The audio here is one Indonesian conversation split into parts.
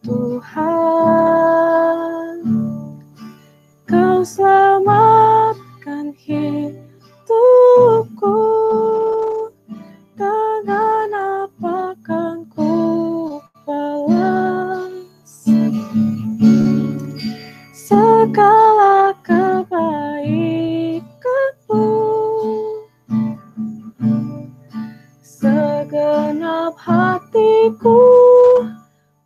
Tuhan, Kau selamatkan hidupku. Dengan apa kan ku balas segala kebaikan-Mu? Segenap hatiku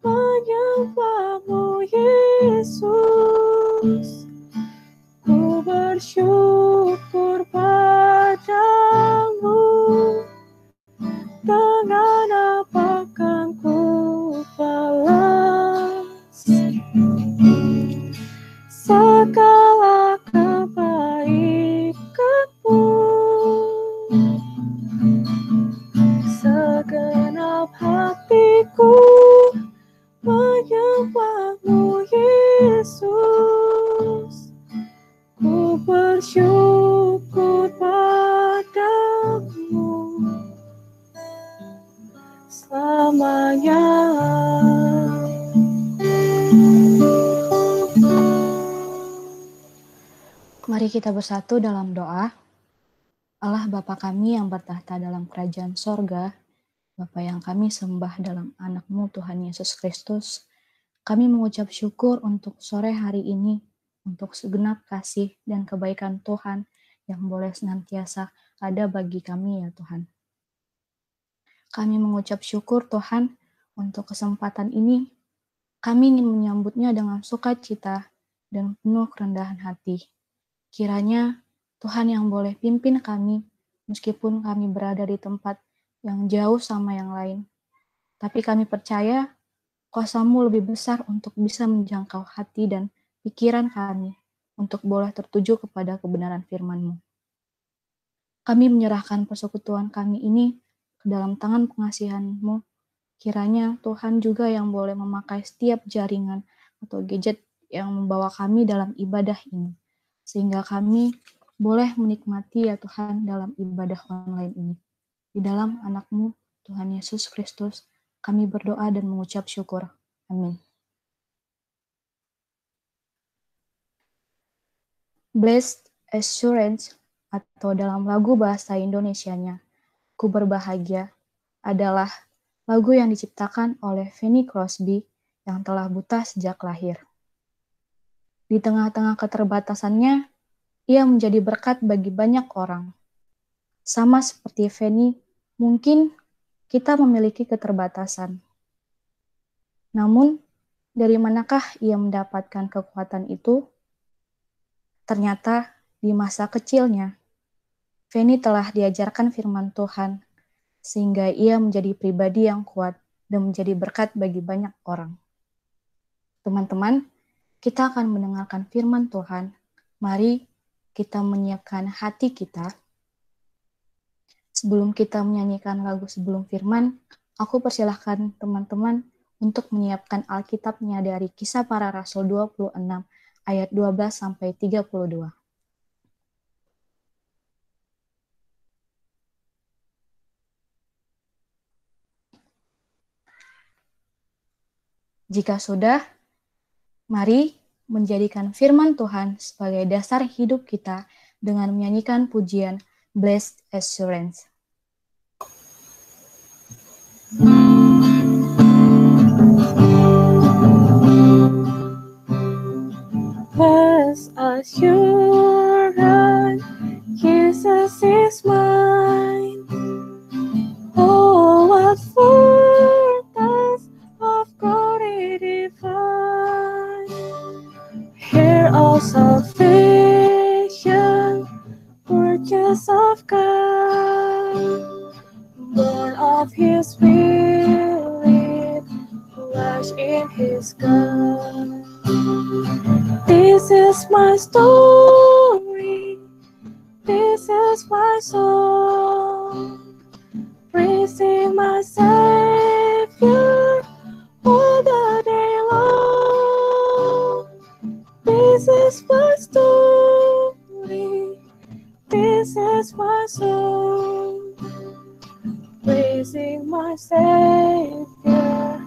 menyembah-Mu, Yesus. Ku bersyukur padamu. Dengan apa kan ku balas segala kebaikan-Mu? Segenap hatiku menyembah-Mu, Yesus. Ku bersyukur padamu selamanya. Mari kita bersatu dalam doa. Allah Bapa kami yang bertahta dalam kerajaan sorga, Bapa yang kami sembah dalam anak-Mu Tuhan Yesus Kristus, kami mengucap syukur untuk sore hari ini, untuk segenap kasih dan kebaikan Tuhan yang boleh senantiasa ada bagi kami ya Tuhan. Kami mengucap syukur Tuhan untuk kesempatan ini. Kami ingin menyambutnya dengan sukacita dan penuh kerendahan hati. Kiranya Tuhan yang boleh pimpin kami, meskipun kami berada di tempat yang jauh sama yang lain. Tapi kami percaya kuasa-Mu lebih besar untuk bisa menjangkau hati dan pikiran kami, untuk boleh tertuju kepada kebenaran firman-Mu. Kami menyerahkan persekutuan kami ini ke dalam tangan pengasihan-Mu. Kiranya Tuhan juga yang boleh memakai setiap jaringan atau gadget yang membawa kami dalam ibadah ini, sehingga kami boleh menikmati ya Tuhan dalam ibadah online ini. Di dalam anak-Mu, Tuhan Yesus Kristus, kami berdoa dan mengucap syukur. Amin. Blessed Assurance, atau dalam lagu bahasa Indonesianya, Ku Berbahagia, adalah lagu yang diciptakan oleh Fanny Crosby yang telah buta sejak lahir. Di tengah-tengah keterbatasannya, ia menjadi berkat bagi banyak orang. Sama seperti Fanny, mungkin kita memiliki keterbatasan. Namun, dari manakah ia mendapatkan kekuatan itu? Ternyata, di masa kecilnya, Fanny telah diajarkan firman Tuhan, sehingga ia menjadi pribadi yang kuat dan menjadi berkat bagi banyak orang. Teman-teman, kita akan mendengarkan firman Tuhan. Mari kita menyiapkan hati kita. Sebelum kita menyanyikan lagu sebelum firman, aku persilahkan teman-teman untuk menyiapkan Alkitabnya dari Kisah Para Rasul 26 ayat 12-32. Jika sudah, mari menjadikan firman Tuhan sebagai dasar hidup kita dengan menyanyikan pujian Blessed Assurance. Blessed assurance, Jesus is mine. Oh, what foretaste of glory divine! Here all salvation, purchase of God, born of His will, flesh in His God. This is my story, this is my song, praising my Savior all the day long. This is my story, this is my song, praising my Savior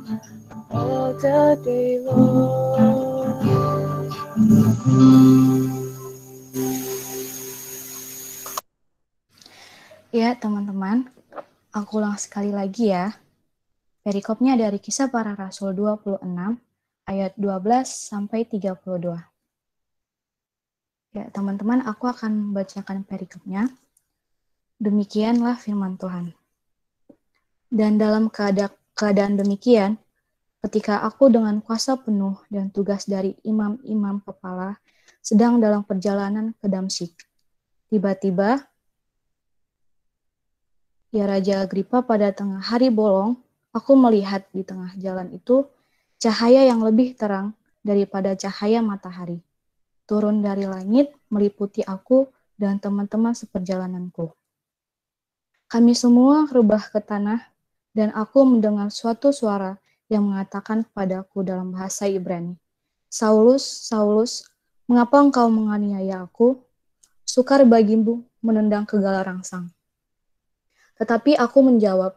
all the day long. Ya, teman-teman, aku ulang sekali lagi ya. Perikopnya dari Kisah Para Rasul 26 ayat 12 sampai 32. Ya, teman-teman, aku akan membacakan perikopnya. Demikianlah firman Tuhan. Dan dalam keadaan demikian, ketika aku dengan kuasa penuh dan tugas dari imam-imam kepala sedang dalam perjalanan ke Damsyik, tiba-tiba ya Raja Agripa, pada tengah hari bolong, aku melihat di tengah jalan itu cahaya yang lebih terang daripada cahaya matahari, turun dari langit meliputi aku dan teman-teman seperjalananku. Kami semua rebah ke tanah, dan aku mendengar suatu suara yang mengatakan kepadaku dalam bahasa Ibrani, Saulus, Saulus, mengapa engkau menganiaya aku? Sukar bagimu menendang kegala rangsang. Tetapi aku menjawab,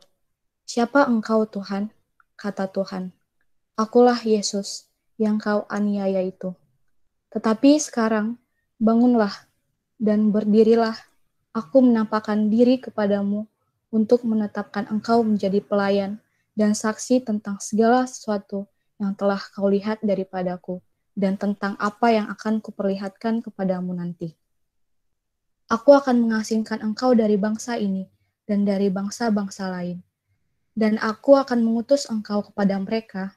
siapa engkau Tuhan? Kata Tuhan, akulah Yesus yang kau aniaya itu. Tetapi sekarang, bangunlah dan berdirilah. Aku menampakkan diri kepadamu untuk menetapkan engkau menjadi pelayan dan saksi tentang segala sesuatu yang telah kau lihat daripadaku dan tentang apa yang akan kuperlihatkan kepadamu nanti. Aku akan mengasingkan engkau dari bangsa ini dan dari bangsa-bangsa lain. Dan aku akan mengutus engkau kepada mereka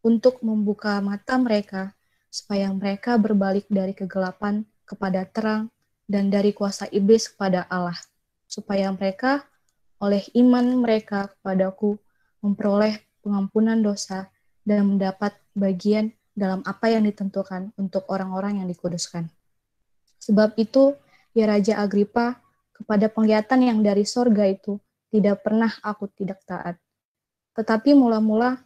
untuk membuka mata mereka supaya mereka berbalik dari kegelapan kepada terang dan dari kuasa iblis kepada Allah, supaya mereka oleh iman mereka kepadaku memperoleh pengampunan dosa dan mendapat bagian dalam apa yang ditentukan untuk orang-orang yang dikuduskan. Sebab itu, ya Raja Agripa, kepada penglihatan yang dari sorga itu, tidak pernah aku tidak taat. Tetapi mula-mula,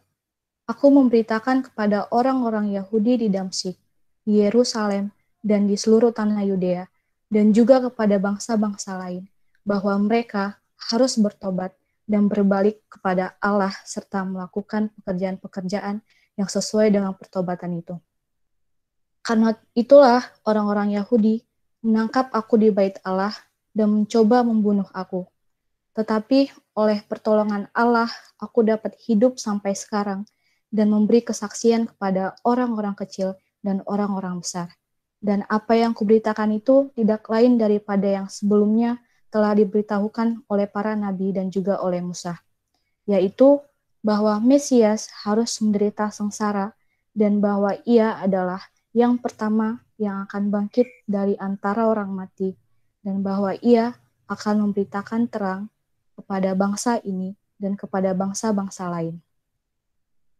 aku memberitakan kepada orang-orang Yahudi di Damsyik, di Yerusalem, dan di seluruh tanah Yudea, dan juga kepada bangsa-bangsa lain, bahwa mereka harus bertobat dan berbalik kepada Allah serta melakukan pekerjaan-pekerjaan yang sesuai dengan pertobatan itu. Karena itulah orang-orang Yahudi menangkap aku di bait Allah dan mencoba membunuh aku. Tetapi oleh pertolongan Allah, aku dapat hidup sampai sekarang dan memberi kesaksian kepada orang-orang kecil dan orang-orang besar. Dan apa yang kuberitakan itu tidak lain daripada yang sebelumnya telah diberitahukan oleh para nabi dan juga oleh Musa, yaitu bahwa Mesias harus menderita sengsara dan bahwa ia adalah yang pertama yang akan bangkit dari antara orang mati, dan bahwa ia akan memberitakan terang kepada bangsa ini dan kepada bangsa-bangsa lain.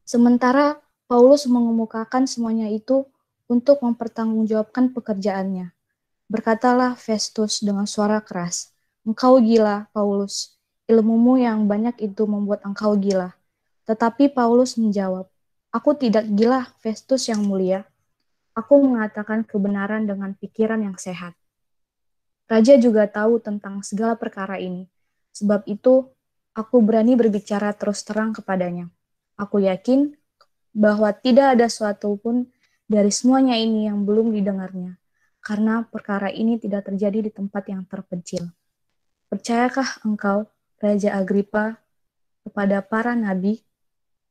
Sementara Paulus mengemukakan semuanya itu untuk mempertanggungjawabkan pekerjaannya. Berkatalah Festus dengan suara keras, engkau gila, Paulus. Ilmumu yang banyak itu membuat engkau gila. Tetapi Paulus menjawab, aku tidak gila, Festus yang mulia. Aku mengatakan kebenaran dengan pikiran yang sehat. Raja juga tahu tentang segala perkara ini. Sebab itu, aku berani berbicara terus terang kepadanya. Aku yakin bahwa tidak ada suatu pun dari semuanya ini yang belum didengarnya, karena perkara ini tidak terjadi di tempat yang terpencil. Percayakah engkau, Raja Agripa, kepada para nabi?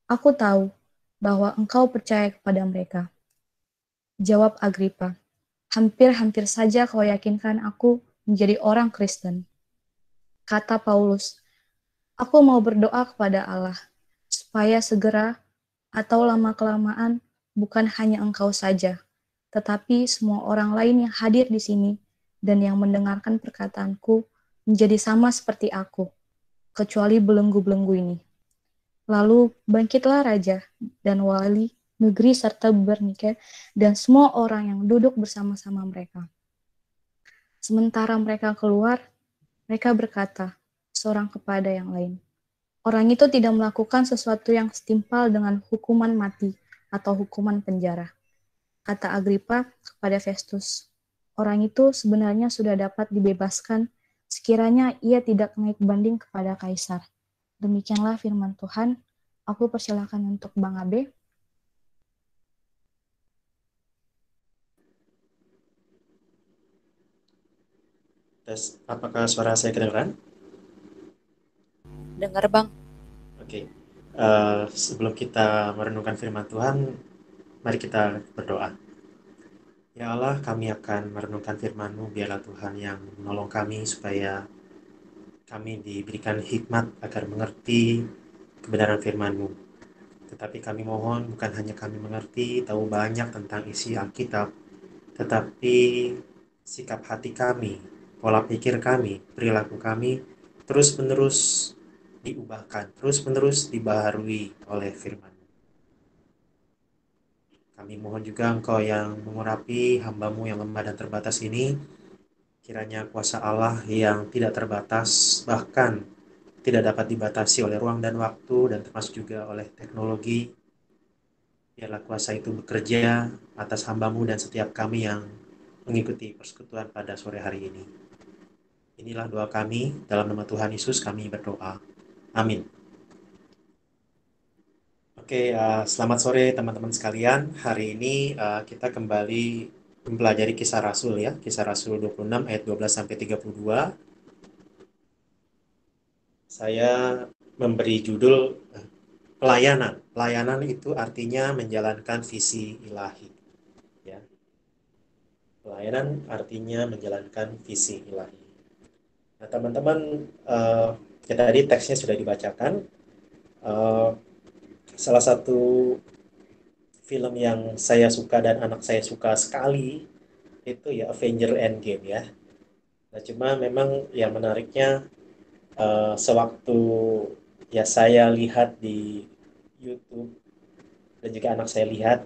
Aku tahu bahwa engkau percaya kepada mereka. Jawab Agripa, hampir-hampir saja kau yakinkan aku menjadi orang Kristen. Kata Paulus, aku mau berdoa kepada Allah, supaya segera atau lama-kelamaan bukan hanya engkau saja, tetapi semua orang lain yang hadir di sini dan yang mendengarkan perkataanku menjadi sama seperti aku, kecuali belenggu-belenggu ini. Lalu bangkitlah raja dan wali negeri serta Bernike dan semua orang yang duduk bersama-sama mereka. Sementara mereka keluar, mereka berkata, seorang kepada yang lain, orang itu tidak melakukan sesuatu yang setimpal dengan hukuman mati atau hukuman penjara. Kata Agripa kepada Festus, orang itu sebenarnya sudah dapat dibebaskan sekiranya ia tidak naik banding kepada Kaisar. Demikianlah firman Tuhan. Aku persilakan untuk Bang Abe. Tes, apakah suara saya kedengaran? Dengar Bang. Oke. Sebelum kita merenungkan firman Tuhan, mari kita berdoa. Ya Allah, kami akan merenungkan firman-Mu. Biarlah Tuhan yang menolong kami supaya kami diberikan hikmat agar mengerti kebenaran firman-Mu. Tetapi kami mohon bukan hanya kami mengerti, tahu banyak tentang isi Alkitab, tetapi sikap hati kami, pola pikir kami, perilaku kami terus-menerus diubahkan, terus-menerus dibaharui oleh firman. Kami mohon juga Engkau yang mengurapi hamba-Mu yang lemah dan terbatas ini, kiranya kuasa Allah yang tidak terbatas, bahkan tidak dapat dibatasi oleh ruang dan waktu, dan termasuk juga oleh teknologi, biarlah kuasa itu bekerja atas hamba-Mu dan setiap kami yang mengikuti persekutuan pada sore hari ini. Inilah doa kami, dalam nama Tuhan Yesus kami berdoa. Amin. Oke, selamat sore teman-teman sekalian. Hari ini kita kembali mempelajari Kisah Rasul ya. Kisah Rasul 26 ayat 12 sampai 32. Saya memberi judul pelayanan. Pelayanan itu artinya menjalankan visi ilahi ya. Pelayanan artinya menjalankan visi ilahi. Nah, teman-teman, tadi teksnya sudah dibacakan. Eh, Salah satu film yang saya suka dan anak saya suka sekali itu ya Avenger Endgame ya. Nah, cuma memang yang menariknya sewaktu ya saya lihat di YouTube dan juga anak saya lihat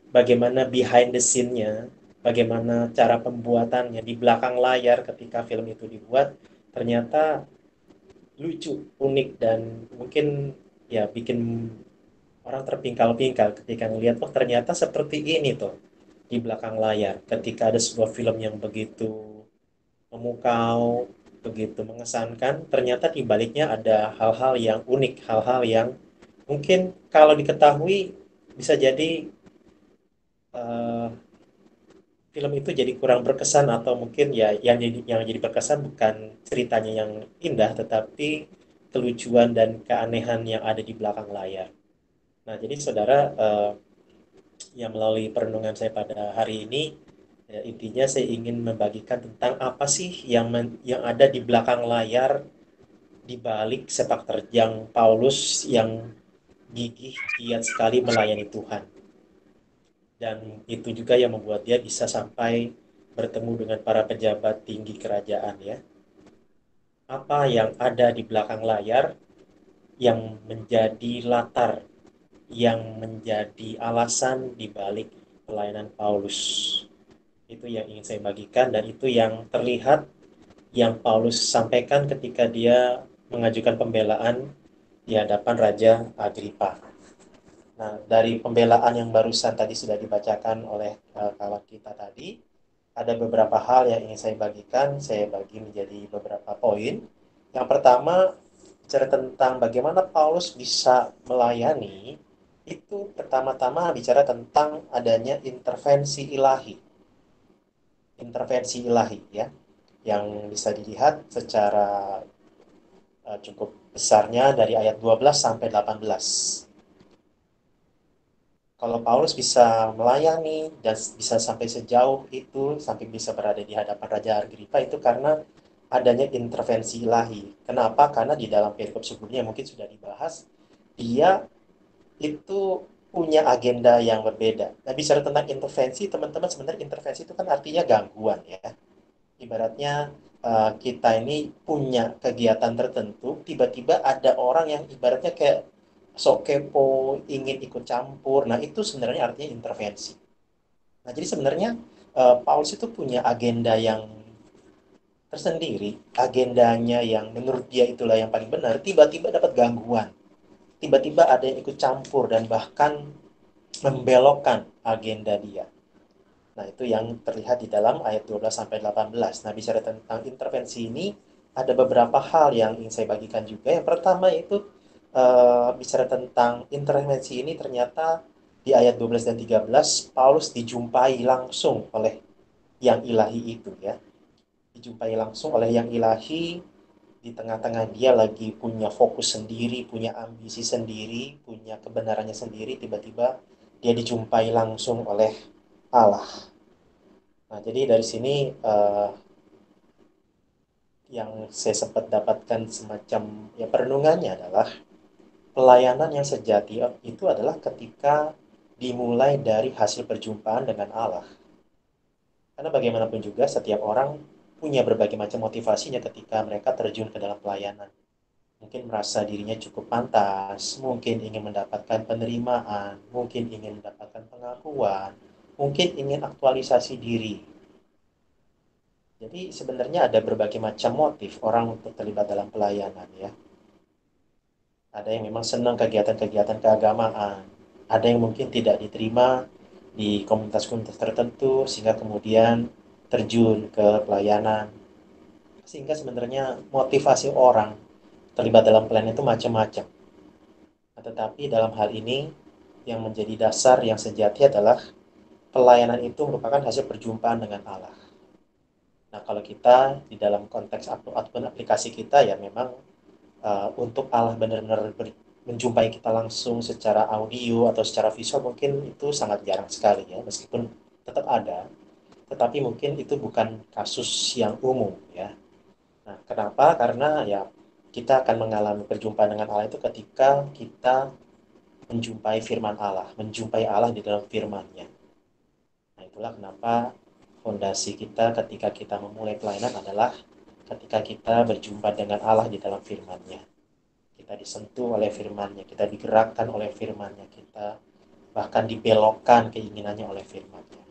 bagaimana behind the scene-nya, bagaimana cara pembuatannya di belakang layar ketika film itu dibuat, ternyata lucu, unik, dan mungkin ya bikin orang terpingkal-pingkal ketika melihat, oh ternyata seperti ini tuh di belakang layar. Ketika ada sebuah film yang begitu memukau, begitu mengesankan, ternyata di baliknya ada hal-hal yang unik, hal-hal yang mungkin kalau diketahui bisa jadi uh, film itu jadi kurang berkesan, atau mungkin ya yang jadi berkesan bukan ceritanya yang indah, tetapi kelucuan dan keanehan yang ada di belakang layar. Nah, jadi saudara, yang melalui perenungan saya pada hari ini, ya, intinya saya ingin membagikan tentang apa sih yang ada di belakang layar, di balik sepak terjang Paulus yang gigih giat sekali melayani Tuhan. Dan itu juga yang membuat dia bisa sampai bertemu dengan para pejabat tinggi kerajaan ya. Apa yang ada di belakang layar yang menjadi latar, yang menjadi alasan di balik pelayanan Paulus. Itu yang ingin saya bagikan, dan itu yang terlihat yang Paulus sampaikan ketika dia mengajukan pembelaan di hadapan Raja Agripa. Nah, dari pembelaan yang barusan tadi sudah dibacakan oleh kawan kita tadi, ada beberapa hal yang ingin saya bagikan. Saya bagi menjadi beberapa poin. Yang pertama, bicara tentang bagaimana Paulus bisa melayani, itu pertama-tama bicara tentang adanya intervensi ilahi. Intervensi ilahi ya, yang bisa dilihat secara cukup besarnya dari ayat 12 sampai 18. Kalau Paulus bisa melayani dan bisa sampai sejauh itu, sampai bisa berada di hadapan Raja Agripa, itu karena adanya intervensi ilahi. Kenapa? Karena di dalam perikop sebelumnya mungkin sudah dibahas, dia itu punya agenda yang berbeda. Nah, bicara tentang intervensi, teman-teman, sebenarnya intervensi itu kan artinya gangguan ya. Ibaratnya kita ini punya kegiatan tertentu, tiba-tiba ada orang yang ibaratnya kayak sok kepo, ingin ikut campur. Nah, itu sebenarnya artinya intervensi. Nah, jadi sebenarnya Paulus itu punya agenda yang tersendiri, agendanya yang menurut dia itulah yang paling benar, tiba-tiba dapat gangguan. Tiba-tiba ada yang ikut campur dan bahkan membelokkan agenda dia. Nah, itu yang terlihat di dalam ayat 12 sampai 18. Nah, bicara tentang intervensi ini, ada beberapa hal yang ingin saya bagikan juga. Yang pertama itu bicara tentang intervensi ini, ternyata di ayat 12 dan 13 Paulus dijumpai langsung oleh yang ilahi itu ya. dijumpai langsung oleh yang ilahi, di tengah-tengah dia lagi punya fokus sendiri, punya ambisi sendiri, punya kebenarannya sendiri, tiba-tiba dia dijumpai langsung oleh Allah. Nah, jadi dari sini yang saya sempat dapatkan semacam ya perenungannya adalah pelayanan yang sejati itu adalah ketika dimulai dari hasil perjumpaan dengan Allah. Karena bagaimanapun juga setiap orang punya berbagai macam motivasinya ketika mereka terjun ke dalam pelayanan. Mungkin merasa dirinya cukup pantas, mungkin ingin mendapatkan penerimaan, mungkin ingin mendapatkan pengakuan, mungkin ingin aktualisasi diri. Jadi sebenarnya ada berbagai macam motif orang untuk terlibat dalam pelayanan ya. Ada yang memang senang kegiatan-kegiatan keagamaan, ada yang mungkin tidak diterima di komunitas-komunitas tertentu sehingga kemudian terjun ke pelayanan. Sehingga sebenarnya motivasi orang terlibat dalam pelayanan itu macam-macam. Nah, tetapi dalam hal ini yang menjadi dasar yang sejati adalah pelayanan itu merupakan hasil perjumpaan dengan Allah. Nah, kalau kita di dalam konteks ataupun aplikasi kita ya memang untuk Allah benar-benar menjumpai kita langsung secara audio atau secara visual mungkin itu sangat jarang sekali ya, meskipun tetap ada, tetapi mungkin itu bukan kasus yang umum ya. Nah, kenapa? Karena ya kita akan mengalami perjumpaan dengan Allah itu ketika kita menjumpai firman Allah, menjumpai Allah di dalam firman-Nya. Nah, itulah kenapa fondasi kita ketika kita memulai pelayanan adalah ketika kita berjumpa dengan Allah di dalam firman-Nya. Kita disentuh oleh firman-Nya, kita digerakkan oleh firman-Nya, kita bahkan dibelokkan keinginannya oleh firman-Nya.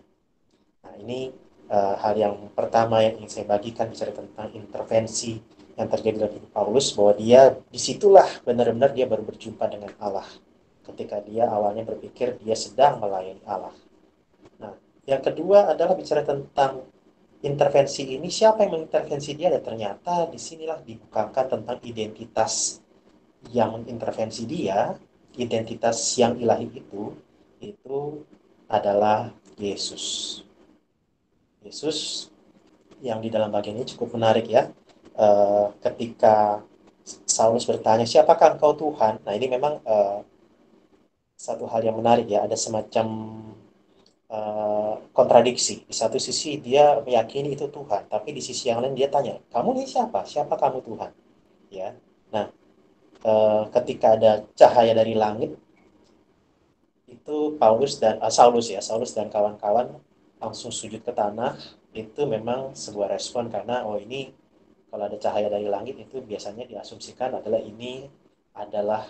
Nah, ini hal yang pertama yang ingin saya bagikan bicara tentang intervensi yang terjadi dalam hidup Paulus, bahwa dia disitulah benar-benar dia baru berjumpa dengan Allah ketika dia awalnya berpikir dia sedang melayani Allah. Nah, yang kedua adalah bicara tentang intervensi ini, siapa yang mengintervensi dia, dan ternyata disinilah dibukakan tentang identitas yang mengintervensi dia, identitas yang ilahi itu adalah Yesus. Yesus yang di dalam bagian ini cukup menarik ya. Ketika Saulus bertanya, siapakah engkau Tuhan? Nah, ini memang satu hal yang menarik ya. Ada semacam kontradiksi. Di satu sisi dia meyakini itu Tuhan, tapi di sisi yang lain dia tanya, kamu ini siapa? Siapa kamu Tuhan? Ya. Nah, ketika ada cahaya dari langit, itu Saulus dan kawan-kawan langsung sujud ke tanah. Itu memang sebuah respon karena oh ini kalau ada cahaya dari langit itu biasanya diasumsikan adalah ini adalah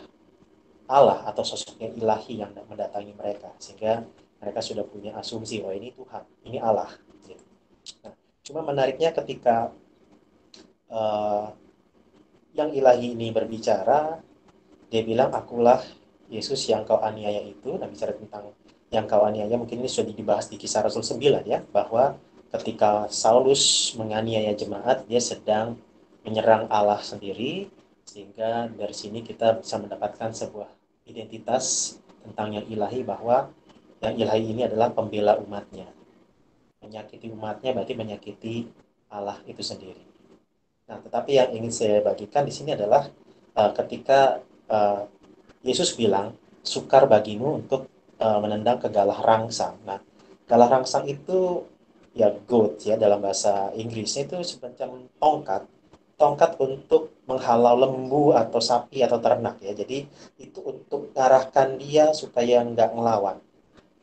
Allah atau sosok yang ilahi yang mendatangi mereka, sehingga mereka sudah punya asumsi oh ini Tuhan, ini Allah gitu. Nah, cuma menariknya ketika uh, yang ilahi ini berbicara, dia bilang akulah Yesus yang kau aniaya itu. Nah, bicara tentang yang kau aniaya mungkin ini sudah dibahas di Kisah Rasul 9 ya, bahwa ketika Saulus menganiaya jemaat, dia sedang menyerang Allah sendiri, sehingga dari sini kita bisa mendapatkan sebuah identitas tentang yang ilahi, bahwa yang ilahi ini adalah pembela umatnya. Menyakiti umatnya berarti menyakiti Allah itu sendiri. Nah, tetapi yang ingin saya bagikan di sini adalah ketika uh, Yesus bilang, sukar bagimu untuk menendang ke galah rangsang. Nah, galah rangsang itu ya goad ya dalam bahasa Inggrisnya itu semacam tongkat. Tongkat untuk menghalau lembu atau sapi atau ternak ya. Jadi itu untuk mengarahkan dia supaya nggak ngelawan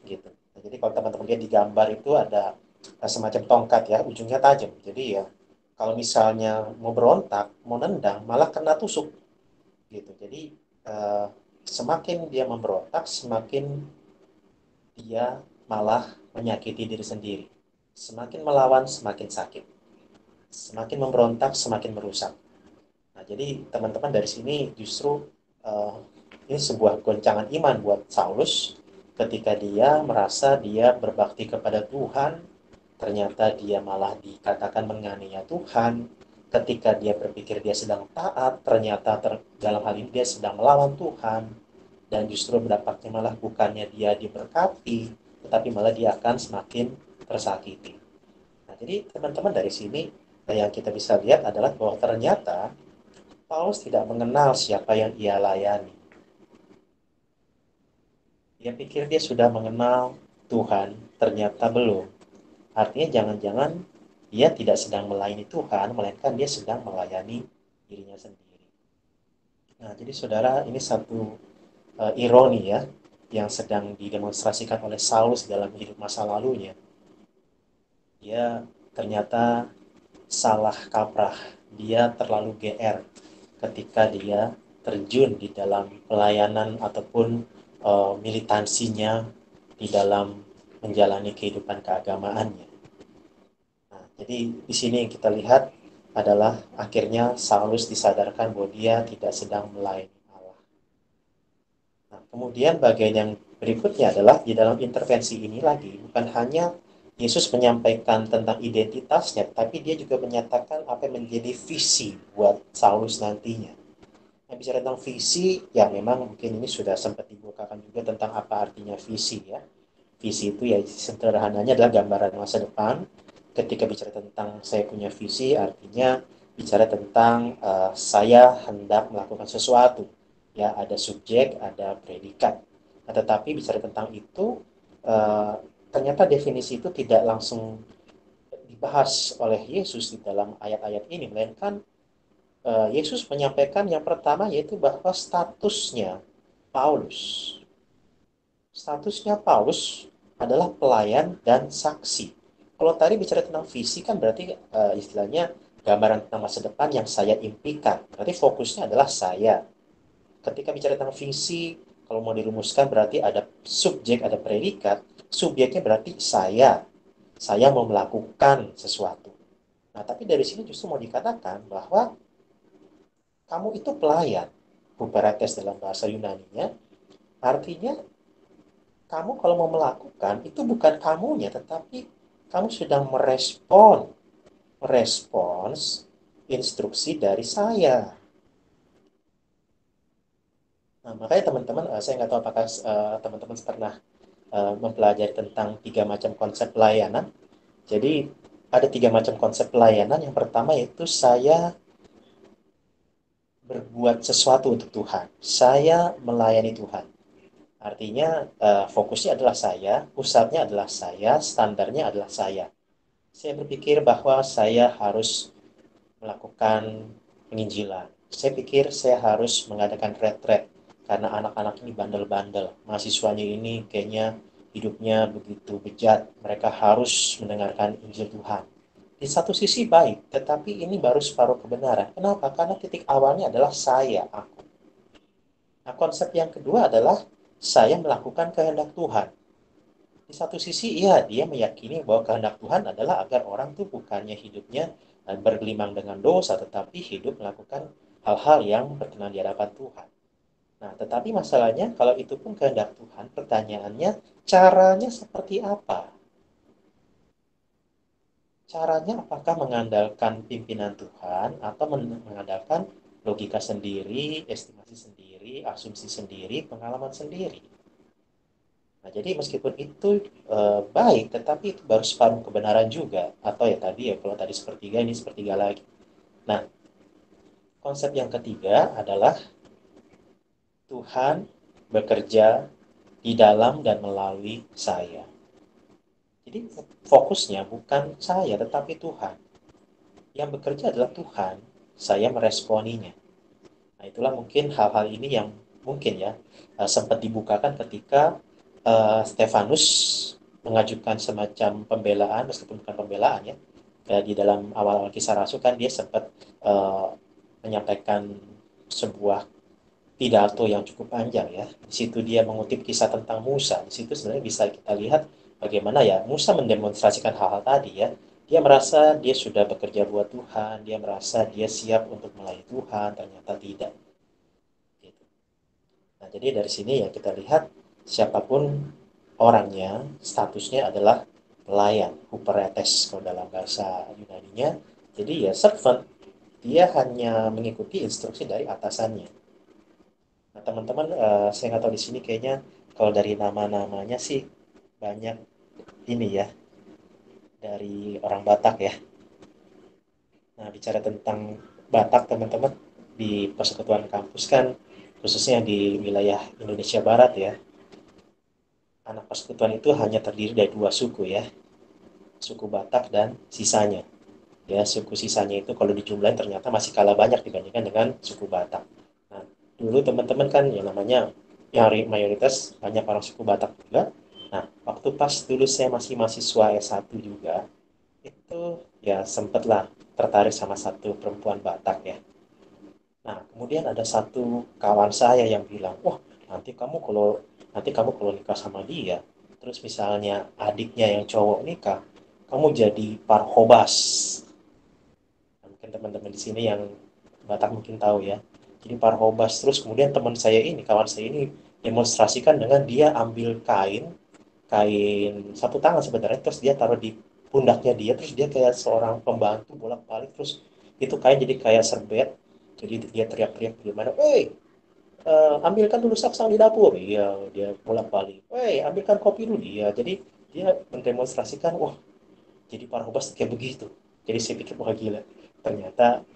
gitu. Nah, jadi kalau teman-teman lihat di gambar itu ada semacam tongkat ya, ujungnya tajam. Jadi ya kalau misalnya mau berontak, mau nendang, malah kena tusuk gitu. Jadi eh, semakin dia memberontak, semakin dia malah menyakiti diri sendiri. Semakin melawan, semakin sakit. Semakin memberontak, semakin merusak. Nah, jadi teman-teman dari sini justru uh, ini sebuah goncangan iman buat Saulus ketika dia merasa dia berbakti kepada Tuhan, ternyata dia malah dikatakan menganiaya Tuhan. Ketika dia berpikir dia sedang taat, ternyata dalam hal ini dia sedang melawan Tuhan, dan justru mendapatnya malah bukannya dia diberkati, tetapi malah dia akan semakin tersakiti. Nah, jadi teman-teman dari sini Nah, yang kita bisa lihat adalah bahwa ternyata Paulus tidak mengenal siapa yang ia layani. Dia pikir dia sudah mengenal Tuhan, ternyata belum. Artinya jangan-jangan dia tidak sedang melayani Tuhan, melainkan dia sedang melayani dirinya sendiri. Nah, jadi saudara, ini satu ironi ya, yang sedang didemonstrasikan oleh Saulus dalam hidup masa lalunya. Dia ternyata salah kaprah, dia terlalu GR ketika dia terjun di dalam pelayanan ataupun militansinya di dalam menjalani kehidupan keagamaannya. Nah, jadi di sini yang kita lihat adalah akhirnya Saulus disadarkan bahwa dia tidak sedang melayani Allah. Nah, kemudian bagian yang berikutnya adalah di dalam intervensi ini lagi, bukan hanya Yesus menyampaikan tentang identitasnya, tapi dia juga menyatakan apa yang menjadi visi buat Saulus nantinya. Nah, bicara tentang visi, ya memang mungkin ini sudah sempat dibukakan juga tentang apa artinya visi ya. Visi itu ya sederhananya adalah gambaran masa depan. Ketika bicara tentang saya punya visi, artinya bicara tentang saya hendak melakukan sesuatu. Ya, ada subjek, ada predikat. Nah, tetapi bicara tentang itu, uh, ternyata definisi itu tidak langsung dibahas oleh Yesus di dalam ayat-ayat ini, melainkan Yesus menyampaikan yang pertama yaitu bahwa Paulus. Statusnya Paulus adalah pelayan dan saksi. Kalau tadi bicara tentang visi kan berarti istilahnya gambaran tentang masa depan yang saya impikan. Berarti fokusnya adalah saya. Ketika bicara tentang visi, kalau mau dirumuskan berarti ada subjek, ada predikat. Subjeknya berarti saya. Saya mau melakukan sesuatu. Nah, tapi dari sini justru mau dikatakan bahwa kamu itu pelayan. Huperetes dalam bahasa Yunaninya, artinya kamu kalau mau melakukan itu bukan kamunya, tetapi kamu sedang merespons instruksi dari saya. Nah, makanya teman-teman, saya nggak tahu apakah teman-teman pernah mempelajari tentang 3 macam konsep pelayanan. Jadi ada 3 macam konsep pelayanan. Yang pertama yaitu saya berbuat sesuatu untuk Tuhan. Saya melayani Tuhan. Artinya fokusnya adalah saya, pusatnya adalah saya, standarnya adalah saya. Saya berpikir bahwa saya harus melakukan penginjilan. Saya pikir saya harus mengadakan retret karena anak-anak ini bandel-bandel. Mahasiswanya ini kayaknya hidupnya begitu bejat. Mereka harus mendengarkan Injil Tuhan. Di satu sisi baik, tetapi ini baru separuh kebenaran. Kenapa? Karena titik awalnya adalah saya, aku. Nah, konsep yang kedua adalah saya melakukan kehendak Tuhan. Di satu sisi, iya, dia meyakini bahwa kehendak Tuhan adalah agar orang tuh bukannya hidupnya bergelimang dengan dosa, tetapi hidup melakukan hal-hal yang berkenan di hadapan Tuhan. Nah, tetapi masalahnya kalau itu pun kehendak Tuhan, pertanyaannya caranya seperti apa? Caranya apakah mengandalkan pimpinan Tuhan atau mengandalkan logika sendiri, estimasi sendiri, asumsi sendiri, pengalaman sendiri? Nah, jadi meskipun itu baik, tetapi itu baru separuh kebenaran juga. Atau ya tadi ya, kalau tadi sepertiga, ini sepertiga lagi. Nah, konsep yang ketiga adalah Tuhan bekerja di dalam dan melalui saya. Jadi fokusnya bukan saya, tetapi Tuhan. Yang bekerja adalah Tuhan, saya meresponinya. Nah, itulah mungkin hal-hal ini yang mungkin ya sempat dibukakan ketika Stefanus mengajukan semacam pembelaan, meskipun bukan pembelaan ya, di dalam awal-awal kisah Rasul kan dia sempat uh, menyampaikan sebuah pidato yang cukup panjang ya. Di situ dia mengutip kisah tentang Musa. Di situ sebenarnya bisa kita lihat bagaimana ya Musa mendemonstrasikan hal-hal tadi ya. Dia merasa dia sudah bekerja buat Tuhan, dia merasa dia siap untuk melayani Tuhan, ternyata tidak. Gitu. Nah, jadi dari sini ya kita lihat siapapun orangnya, statusnya adalah pelayan, huperetes kalau dalam bahasa Yunaninya. Jadi ya servant, dia hanya mengikuti instruksi dari atasannya. Nah, teman-teman, saya nggak tahu di sini kayaknya kalau dari nama-namanya sih banyak ini ya, dari orang Batak ya. Nah, bicara tentang Batak, teman-teman, di persekutuan kampus kan, khususnya di wilayah Indonesia Barat ya, anak persekutuan itu hanya terdiri dari dua suku ya, suku Batak dan sisanya. Ya, suku sisanya itu kalau dijumlahin ternyata masih kalah banyak dibandingkan dengan suku Batak. Nah, dulu teman-teman kan yang namanya yang mayoritas banyak orang suku Batak juga. Nah, waktu pas dulu saya masih mahasiswa S1 juga, itu ya sempatlah tertarik sama satu perempuan Batak ya. Nah, kemudian ada satu kawan saya yang bilang, wah nanti kamu kalau nikah sama dia, terus misalnya adiknya yang cowok nikah, kamu jadi parhobas. Nah, mungkin teman-teman di sini yang Batak mungkin tahu ya. Jadi parhobas. Terus kemudian teman saya ini, kawan saya ini demonstrasikan dengan dia ambil kain sapu tangan sebenarnya, terus dia taruh di pundaknya dia, terus dia kayak seorang pembantu bolak-balik, terus itu kain jadi kayak serbet, jadi dia teriak-teriak gimana, woi, ambilkan dulu saksang di dapur, iya, dia bolak-balik, woi, ambilkan kopi dulu, iya, jadi dia mendemonstrasikan, wah, jadi para hobas kayak begitu. Jadi saya pikir, wah gila, ternyata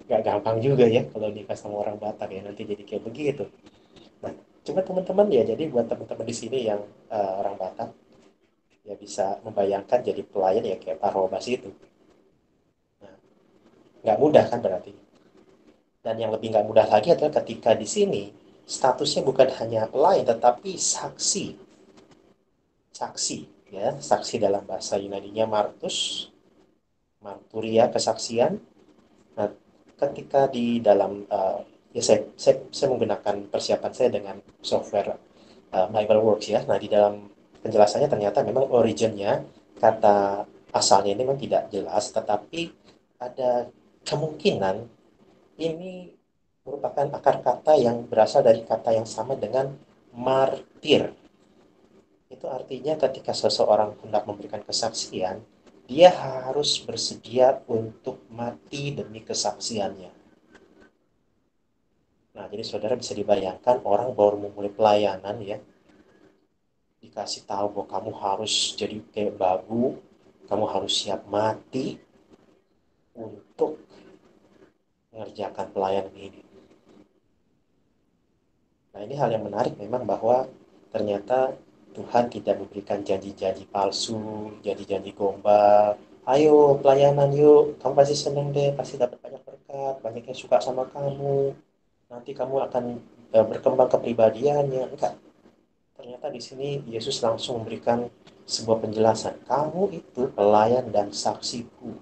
gak gampang juga ya kalau nikah sama orang Batak ya, nanti jadi kayak begitu. Nah, cuma teman-teman ya, jadi buat teman-teman di sini yang orang Batak, ya bisa membayangkan jadi pelayan ya kayak Pak Robas itu. Nah, nggak mudah kan berarti. Dan yang lebih nggak mudah lagi adalah ketika di sini statusnya bukan hanya pelayan tetapi saksi. Saksi ya, saksi dalam bahasa Yunani-nya martus, marturia kesaksian. Nah, ketika di dalam ya saya menggunakan persiapan saya dengan software Bible Works ya. Nah, di dalam penjelasannya ternyata memang originnya kata asalnya ini memang tidak jelas, tetapi ada kemungkinan ini merupakan akar kata yang berasal dari kata yang sama dengan martir. Itu artinya ketika seseorang hendak memberikan kesaksian, dia harus bersedia untuk mati demi kesaksiannya. Nah, jadi saudara bisa dibayangkan orang baru memulai pelayanan ya, dikasih tahu bahwa kamu harus jadi kayak babu, kamu harus siap mati untuk mengerjakan pelayanan ini. Nah, ini hal yang menarik memang bahwa ternyata Tuhan tidak memberikan janji-janji palsu, janji-janji gombal. Ayo pelayanan yuk, kamu pasti seneng deh, pasti dapat banyak berkat, banyak yang suka sama kamu. Nanti kamu akan berkembang kepribadiannya. Enggak, ternyata di sini Yesus langsung memberikan sebuah penjelasan. Kamu itu pelayan dan saksiku.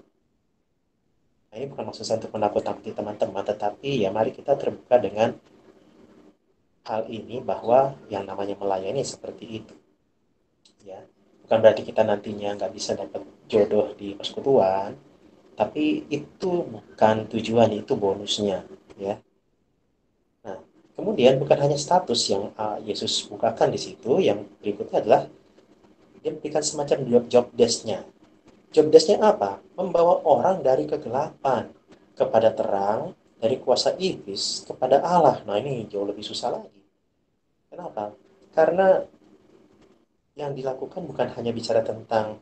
Nah, ini bukan maksud saya untuk menakut-nakuti teman-teman, tetapi ya mari kita terbuka dengan hal ini bahwa yang namanya melayani seperti itu. Ya, bukan berarti kita nantinya nggak bisa dapat jodoh di persekutuan, tapi itu bukan tujuan, itu bonusnya. Ya, nah kemudian bukan hanya status yang Yesus bukakan di situ, yang berikutnya adalah dia memberikan semacam job desk-nya. Job desk-nya apa? Membawa orang dari kegelapan kepada terang, dari kuasa iblis kepada Allah. Nah, ini jauh lebih susah lagi. Kenapa? Karena yang dilakukan bukan hanya bicara tentang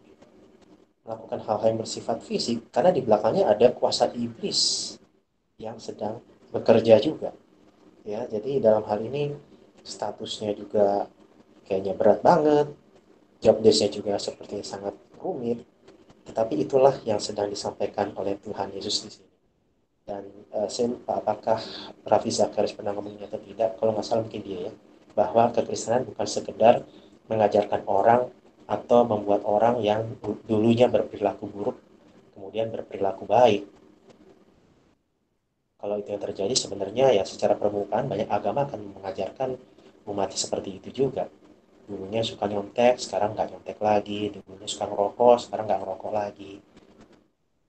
melakukan hal-hal yang bersifat fisik, karena di belakangnya ada kuasa iblis yang sedang bekerja juga. Ya, jadi dalam hal ini statusnya juga kayaknya berat banget, job desk-nya juga sepertinya sangat rumit, tetapi itulah yang sedang disampaikan oleh Tuhan Yesus di sini. Dan saya lupa apakah Raffi Zakaris pernah ngomongnya atau tidak, kalau nggak salah mungkin dia ya, bahwa kekristenan bukan sekedar mengajarkan orang atau membuat orang yang dulunya berperilaku buruk kemudian berperilaku baik. Kalau itu yang terjadi sebenarnya ya secara permukaan banyak agama akan mengajarkan umat seperti itu juga. Dulunya suka nyontek, sekarang nggak nyontek lagi. Dulunya suka ngerokok, sekarang nggak ngerokok lagi.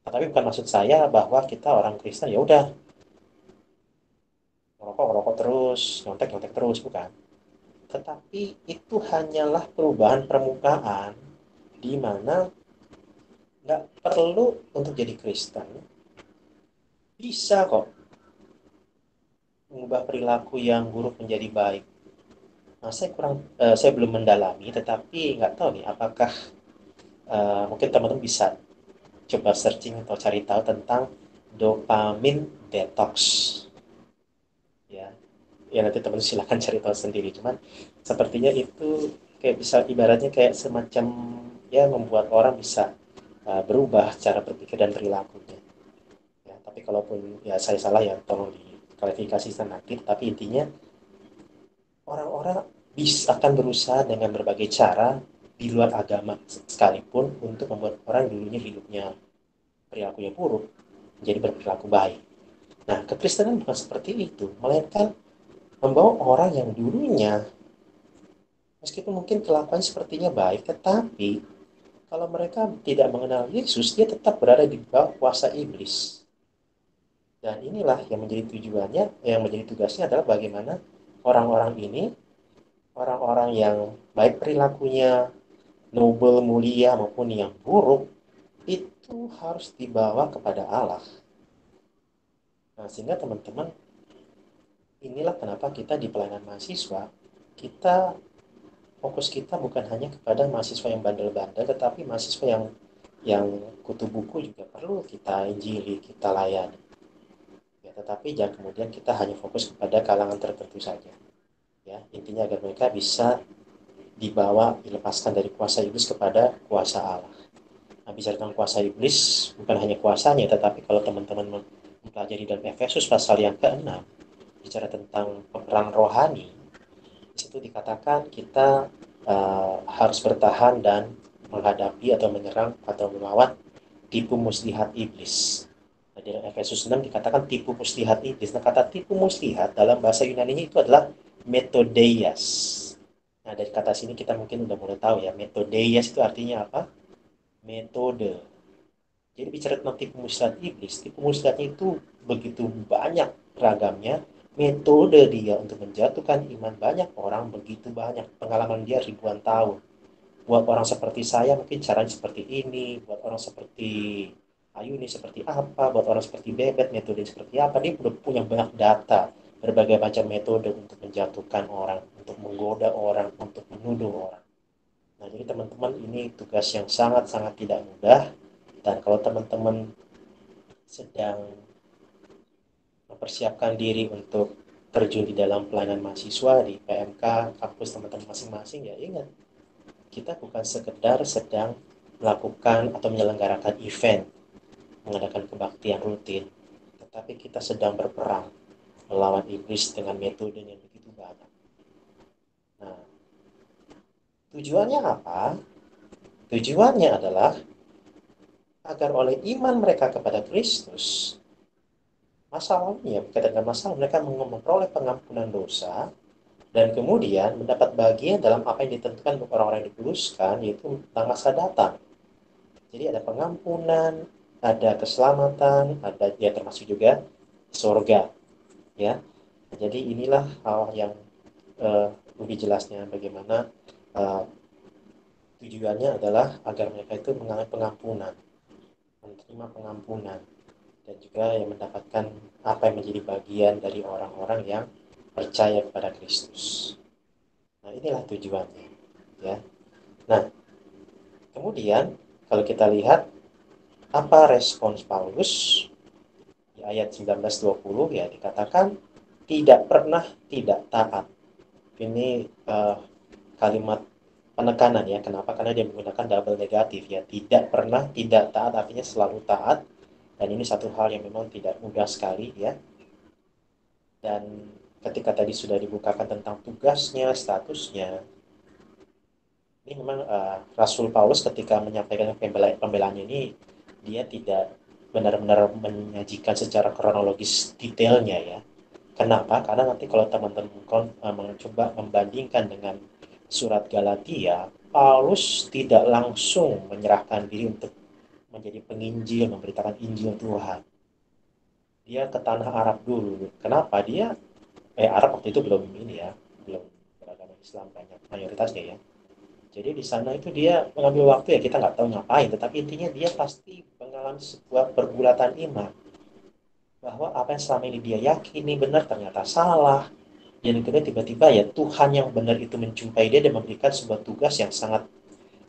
Tetapi bukan maksud saya bahwa kita orang Kristen ya udah ngerokok ngerokok terus, nyontek nyontek terus, bukan. Tetapi itu hanyalah perubahan permukaan di mana nggak perlu untuk jadi Kristen. Bisa kok mengubah perilaku yang buruk menjadi baik. Nah, saya belum mendalami, tetapi nggak tahu nih apakah mungkin teman-teman bisa coba searching atau cari tahu tentang dopamin detox, ya. Ya nanti teman silakan cari tahu sendiri. Cuman sepertinya itu kayak bisa ibaratnya kayak semacam ya membuat orang bisa berubah cara berpikir dan perilakunya. Ya, tapi kalaupun ya saya salah ya tolong diklarifikasi nanti. Tapi intinya orang-orang bisa akan berusaha dengan berbagai cara di luar agama sekalipun untuk membuat orang dulunya hidupnya perilakunya buruk menjadi berperilaku baik. Nah, kekristenan bukan seperti itu, melainkan membawa orang yang dulunya meskipun mungkin kelakuan sepertinya baik, tetapi kalau mereka tidak mengenal Yesus, dia tetap berada di bawah kuasa iblis. Dan inilah yang menjadi tujuannya, yang menjadi tugasnya adalah bagaimana orang-orang ini, orang-orang yang baik perilakunya, noble, mulia, maupun yang buruk, itu harus dibawa kepada Allah. Nah, sehingga teman-teman, inilah kenapa kita di pelayanan mahasiswa, kita fokus kita bukan hanya kepada mahasiswa yang bandel-bandel, tetapi mahasiswa yang kutu buku juga perlu kita injili, kita layani. Ya, tetapi jangan kemudian kita hanya fokus kepada kalangan tertentu saja. Ya, intinya agar mereka bisa dibawa, dilepaskan dari kuasa iblis kepada kuasa Allah. Nah, bicara tentang kuasa iblis, bukan hanya kuasanya, tetapi kalau teman-teman mempelajari dalam Efesus pasal yang ke-6, bicara tentang perang rohani, di situ dikatakan kita harus bertahan dan menghadapi atau menyerang atau melawan tipu muslihat iblis. Nah, di Efesus 6 dikatakan tipu muslihat iblis. Nah, kata tipu muslihat dalam bahasa Yunani itu adalah metodeias. Nah, dari kata sini kita mungkin udah mulai tahu ya, metodeias itu artinya apa? Metode. Jadi bicara tentang tipu muslihat iblis, tipu muslihatnya itu begitu banyak ragamnya, metode dia untuk menjatuhkan iman banyak orang begitu banyak, pengalaman dia ribuan tahun. Buat orang seperti saya mungkin caranya seperti ini, buat orang seperti Ayu ini seperti apa, buat orang seperti Bebet metode seperti apa, dia udah punya banyak data, berbagai macam metode untuk menjatuhkan orang, untuk menggoda orang, untuk menuduh orang. Nah, jadi teman-teman ini tugas yang sangat-sangat tidak mudah, dan kalau teman-teman sedang mempersiapkan diri untuk terjun di dalam pelayanan mahasiswa di PMK, kampus teman-teman masing-masing, ya ingat, kita bukan sekedar sedang melakukan atau menyelenggarakan event, mengadakan kebaktian rutin, tetapi kita sedang berperang melawan iblis dengan metode yang begitu banyak. Nah, tujuannya apa? Tujuannya adalah agar oleh iman mereka kepada Kristus, masalahnya berkaitan dengan masalah, mereka memperoleh pengampunan dosa dan kemudian mendapat bagian dalam apa yang ditentukan untuk orang-orang yang dikuduskan, yaitu tentang masa datang. Jadi ada pengampunan, ada keselamatan, ada ya termasuk juga surga, ya. Jadi inilah hal yang lebih jelasnya bagaimana uh, tujuannya adalah agar mereka itu mengalami pengampunan, menerima pengampunan, dan juga yang mendapatkan apa yang menjadi bagian dari orang-orang yang percaya kepada Kristus. Nah, inilah tujuannya, ya. Nah, kemudian kalau kita lihat apa respons Paulus di ayat 19-20, ya dikatakan tidak pernah tidak taat. Ini kalimat penekanan ya. Kenapa? Karena dia menggunakan double negatif ya. Tidak pernah tidak taat artinya selalu taat. Dan ini satu hal yang memang tidak mudah sekali ya. Dan ketika tadi sudah dibukakan tentang tugasnya, statusnya, ini memang Rasul Paulus ketika menyampaikan pembelaannya ini, dia tidak benar-benar menyajikan secara kronologis detailnya ya. Kenapa? Karena nanti kalau teman-teman mencoba membandingkan dengan surat Galatia, Paulus tidak langsung menyerahkan diri untuk menjadi penginjil, memberitakan Injil Tuhan. Dia ke tanah Arab dulu. Kenapa? Arab waktu itu belum ini ya, belum beragama Islam banyak mayoritasnya ya. Jadi di sana itu dia mengambil waktu ya, kita nggak tahu ngapain, tetapi intinya dia pasti mengalami sebuah pergulatan iman bahwa apa yang selama ini dia yakini benar ternyata salah. Dan kemudian tiba-tiba ya Tuhan yang benar itu menjumpai dia dan memberikan sebuah tugas yang sangat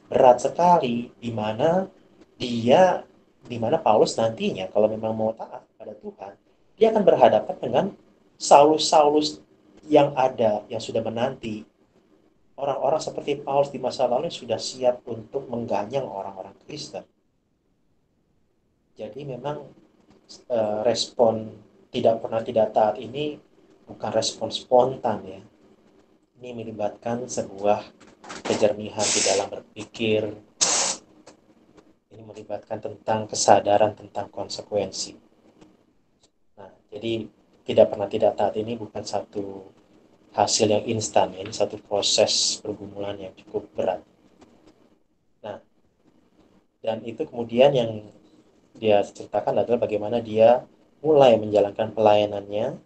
berat sekali, di mana dia di mana Paulus nantinya kalau memang mau taat kepada kepada Tuhan, dia akan berhadapan dengan Saulus-Saulus yang ada, yang sudah menanti. Orang-orang seperti Paulus di masa lalu sudah siap untuk mengganyang orang-orang Kristen. Jadi memang respon tidak pernah tidak taat ini bukan respon spontan ya. Ini melibatkan sebuah kejernihan di dalam berpikir. Ini melibatkan tentang kesadaran tentang konsekuensi. Nah, jadi tidak pernah tidak taat ini bukan satu hasil yang instan, ini satu proses pergumulan yang cukup berat. Nah, dan itu kemudian yang dia ceritakan adalah bagaimana dia mulai menjalankan pelayanannya,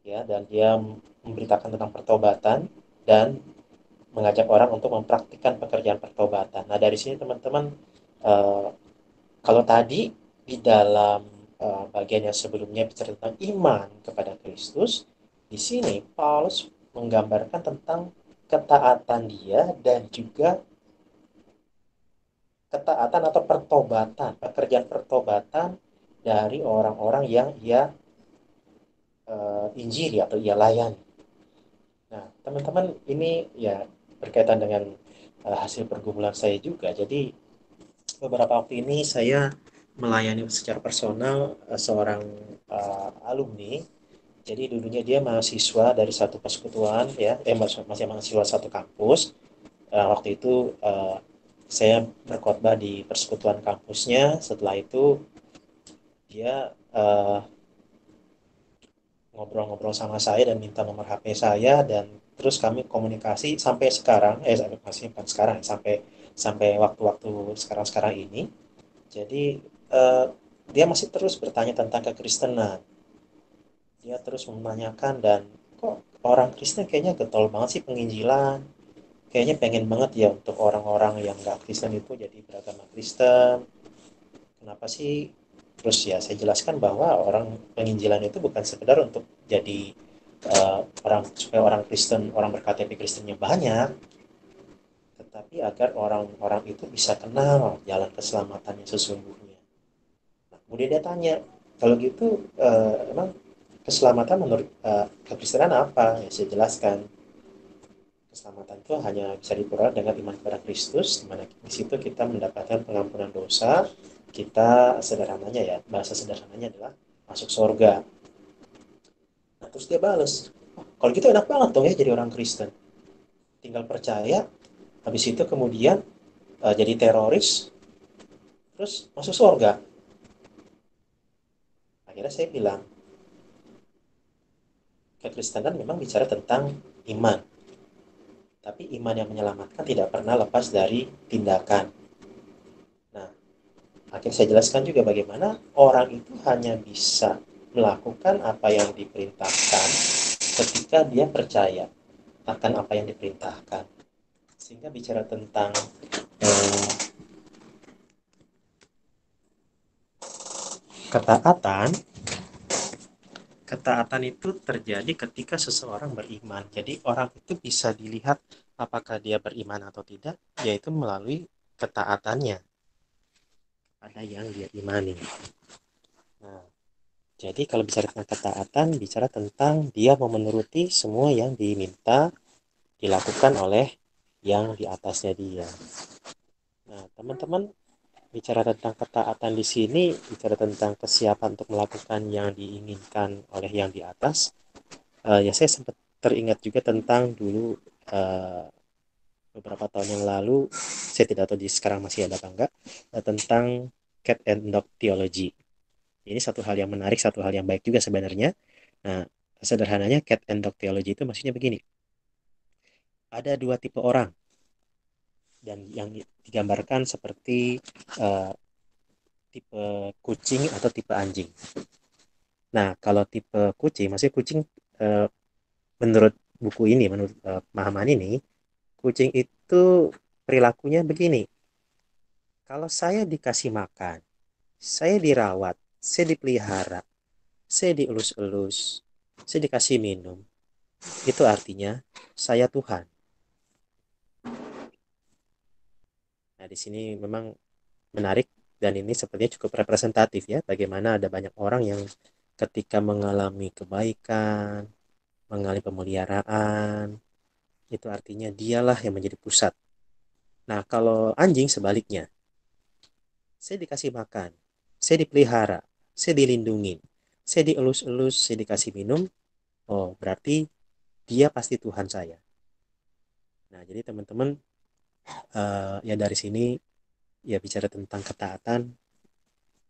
ya, dan dia memberitakan tentang pertobatan dan mengajak orang untuk mempraktikkan pekerjaan pertobatan. Nah, dari sini teman-teman, eh, kalau tadi di dalam bagian yang sebelumnya bicara tentang iman kepada Kristus, di sini Paulus menggambarkan tentang ketaatan dia dan juga ketaatan atau pertobatan, pekerjaan pertobatan dari orang-orang yang ia injili atau ia layani. Nah, teman-teman, ini ya berkaitan dengan hasil pergumulan saya juga. Jadi beberapa waktu ini saya melayani secara personal seorang alumni. Jadi dulunya dia mahasiswa dari satu persekutuan ya, masih mahasiswa satu kampus. Waktu itu saya berkhotbah di persekutuan kampusnya. Setelah itu dia ngobrol-ngobrol sama saya dan minta nomor HP saya, dan terus kami komunikasi sampai sekarang, masih bukan sekarang, sampai sampai waktu-waktu sekarang-sekarang ini. Jadi eh, dia masih terus bertanya tentang kekristenan. Dia terus menanyakan, dan kok orang Kristen kayaknya getol banget sih penginjilan. Kayaknya pengen banget ya untuk orang-orang yang nggak Kristen itu jadi beragama Kristen. Kenapa sih? Terus ya saya jelaskan bahwa orang penginjilan itu bukan sekedar untuk jadi orang supaya orang Kristen, orang berKTP Kristennya banyak, tetapi agar orang-orang itu bisa kenal jalan keselamatannya sesungguhnya. Nah, kemudian dia tanya, kalau gitu emang keselamatan menurut kekristenan apa? Ya saya jelaskan, keselamatan itu hanya bisa diperoleh dengan iman kepada Kristus, di mana di situ kita mendapatkan pengampunan dosa. Kita sederhananya ya, bahasa sederhananya adalah masuk surga. Nah, terus dia bales, "Oh, kalau gitu enak banget dong ya jadi orang Kristen. Tinggal percaya, habis itu kemudian jadi teroris, terus masuk surga." Akhirnya saya bilang, kekristenan memang bicara tentang iman. Tapi iman yang menyelamatkan tidak pernah lepas dari tindakan. Nah, akhirnya saya jelaskan juga bagaimana orang itu hanya bisa melakukan apa yang diperintahkan ketika dia percaya akan apa yang diperintahkan. Sehingga bicara tentang eh, ketaatan, ketaatan itu terjadi ketika seseorang beriman. Jadi orang itu bisa dilihat apakah dia beriman atau tidak, yaitu melalui ketaatannya pada yang dia imani. Nah, jadi kalau bicara tentang ketaatan, bicara tentang dia mau menuruti semua yang diminta dilakukan oleh yang di atasnya dia. Nah, teman-teman, bicara tentang ketaatan di sini, bicara tentang kesiapan untuk melakukan yang diinginkan oleh yang di atas. Ya saya sempat teringat juga tentang dulu uh, beberapa tahun yang lalu, saya tidak tahu di sekarang masih ada apa enggak, tentang cat and dog theology. Ini satu hal yang menarik, satu hal yang baik juga sebenarnya. Nah, sederhananya cat and dog theology itu maksudnya begini. Ada dua tipe orang, dan yang digambarkan seperti uh, tipe kucing atau tipe anjing. Nah, kalau tipe kucing, maksudnya kucing uh, menurut buku ini, menurut pemahaman ini, kucing itu perilakunya begini. Kalau saya dikasih makan, saya dirawat, saya dipelihara, saya dielus-elus, saya dikasih minum, itu artinya saya Tuhan. Nah, di sini memang menarik. Dan ini sepertinya cukup representatif ya, bagaimana ada banyak orang yang ketika mengalami kebaikan, mengalami pemeliharaan, itu artinya dialah yang menjadi pusat. Nah, kalau anjing sebaliknya, saya dikasih makan, saya dipelihara, saya dilindungi, saya dielus-elus, saya dikasih minum, oh berarti dia pasti Tuhan saya. Nah, jadi teman-teman, ya dari sini ya bicara tentang ketaatan,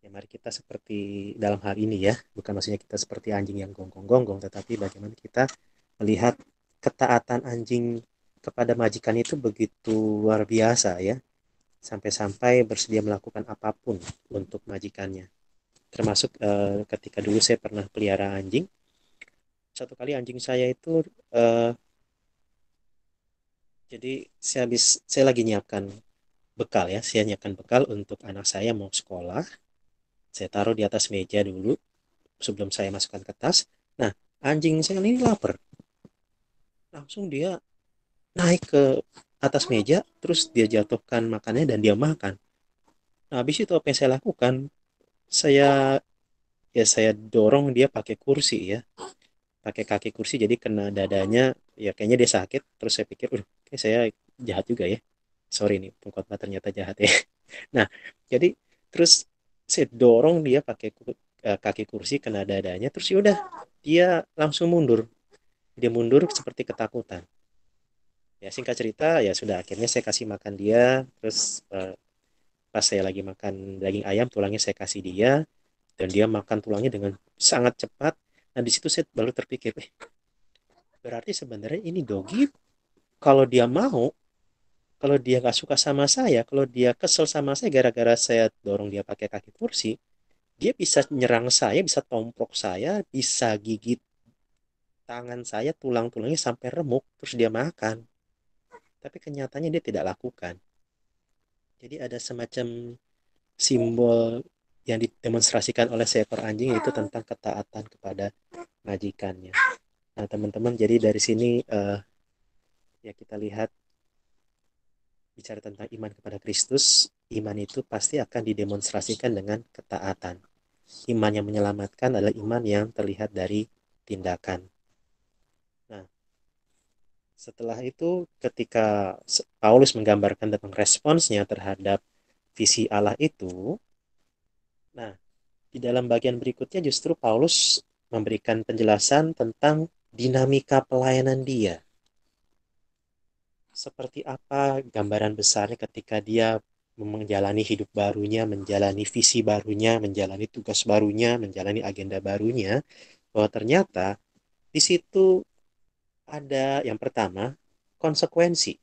ya mari kita seperti dalam hal ini ya, bukan maksudnya kita seperti anjing yang gonggong-gonggong, tetapi bagaimana kita melihat ketaatan anjing kepada majikan itu begitu luar biasa ya, sampai-sampai bersedia melakukan apapun untuk majikannya. Termasuk ketika dulu saya pernah pelihara anjing, satu kali anjing saya itu eh, jadi saya lagi nyiapkan bekal ya, saya nyiapkan bekal untuk anak saya mau sekolah. Saya taruh di atas meja dulu sebelum saya masukkan ke tas. Nah, anjing saya ini lapar. Langsung dia naik ke atas meja, terus dia jatuhkan makannya dan dia makan. Nah, habis itu apa yang saya lakukan? Saya saya dorong dia pakai kursi ya, pakai kaki kursi jadi kena dadanya, ya kayaknya dia sakit. Terus saya pikir, kayak saya jahat juga ya. Sorry nih, pengkhotbah ternyata jahat ya. Nah, jadi terus saya dorong dia pakai kaki kursi kena dadanya, terus yaudah dia langsung mundur. Dia mundur seperti ketakutan. Ya singkat cerita ya sudah akhirnya saya kasih makan dia, terus pas saya lagi makan daging ayam tulangnya saya kasih dia dan dia makan tulangnya dengan sangat cepat. Nah di situ saya baru terpikir, berarti sebenarnya ini dogi kalau dia mau, kalau dia nggak suka sama saya, kalau dia kesel sama saya gara-gara saya dorong dia pakai kaki kursi, dia bisa nyerang saya, bisa tomprok saya, bisa gigit tangan saya, tulang-tulangnya sampai remuk, terus dia makan. Tapi kenyataannya dia tidak lakukan. Jadi ada semacam simbol yang didemonstrasikan oleh seekor anjing itu tentang ketaatan kepada majikannya. Nah, teman-teman, jadi dari sini ya kita lihat bicara tentang iman kepada Kristus, iman itu pasti akan didemonstrasikan dengan ketaatan. Iman yang menyelamatkan adalah iman yang terlihat dari tindakan. Nah, setelah itu ketika Paulus menggambarkan tentang responsnya terhadap visi Allah itu, nah di dalam bagian berikutnya justru Paulus memberikan penjelasan tentang dinamika pelayanan dia. Seperti apa gambaran besarnya ketika dia menjalani hidup barunya, menjalani visi barunya, menjalani tugas barunya, menjalani agenda barunya, bahwa ternyata di situ ada yang pertama, konsekuensi.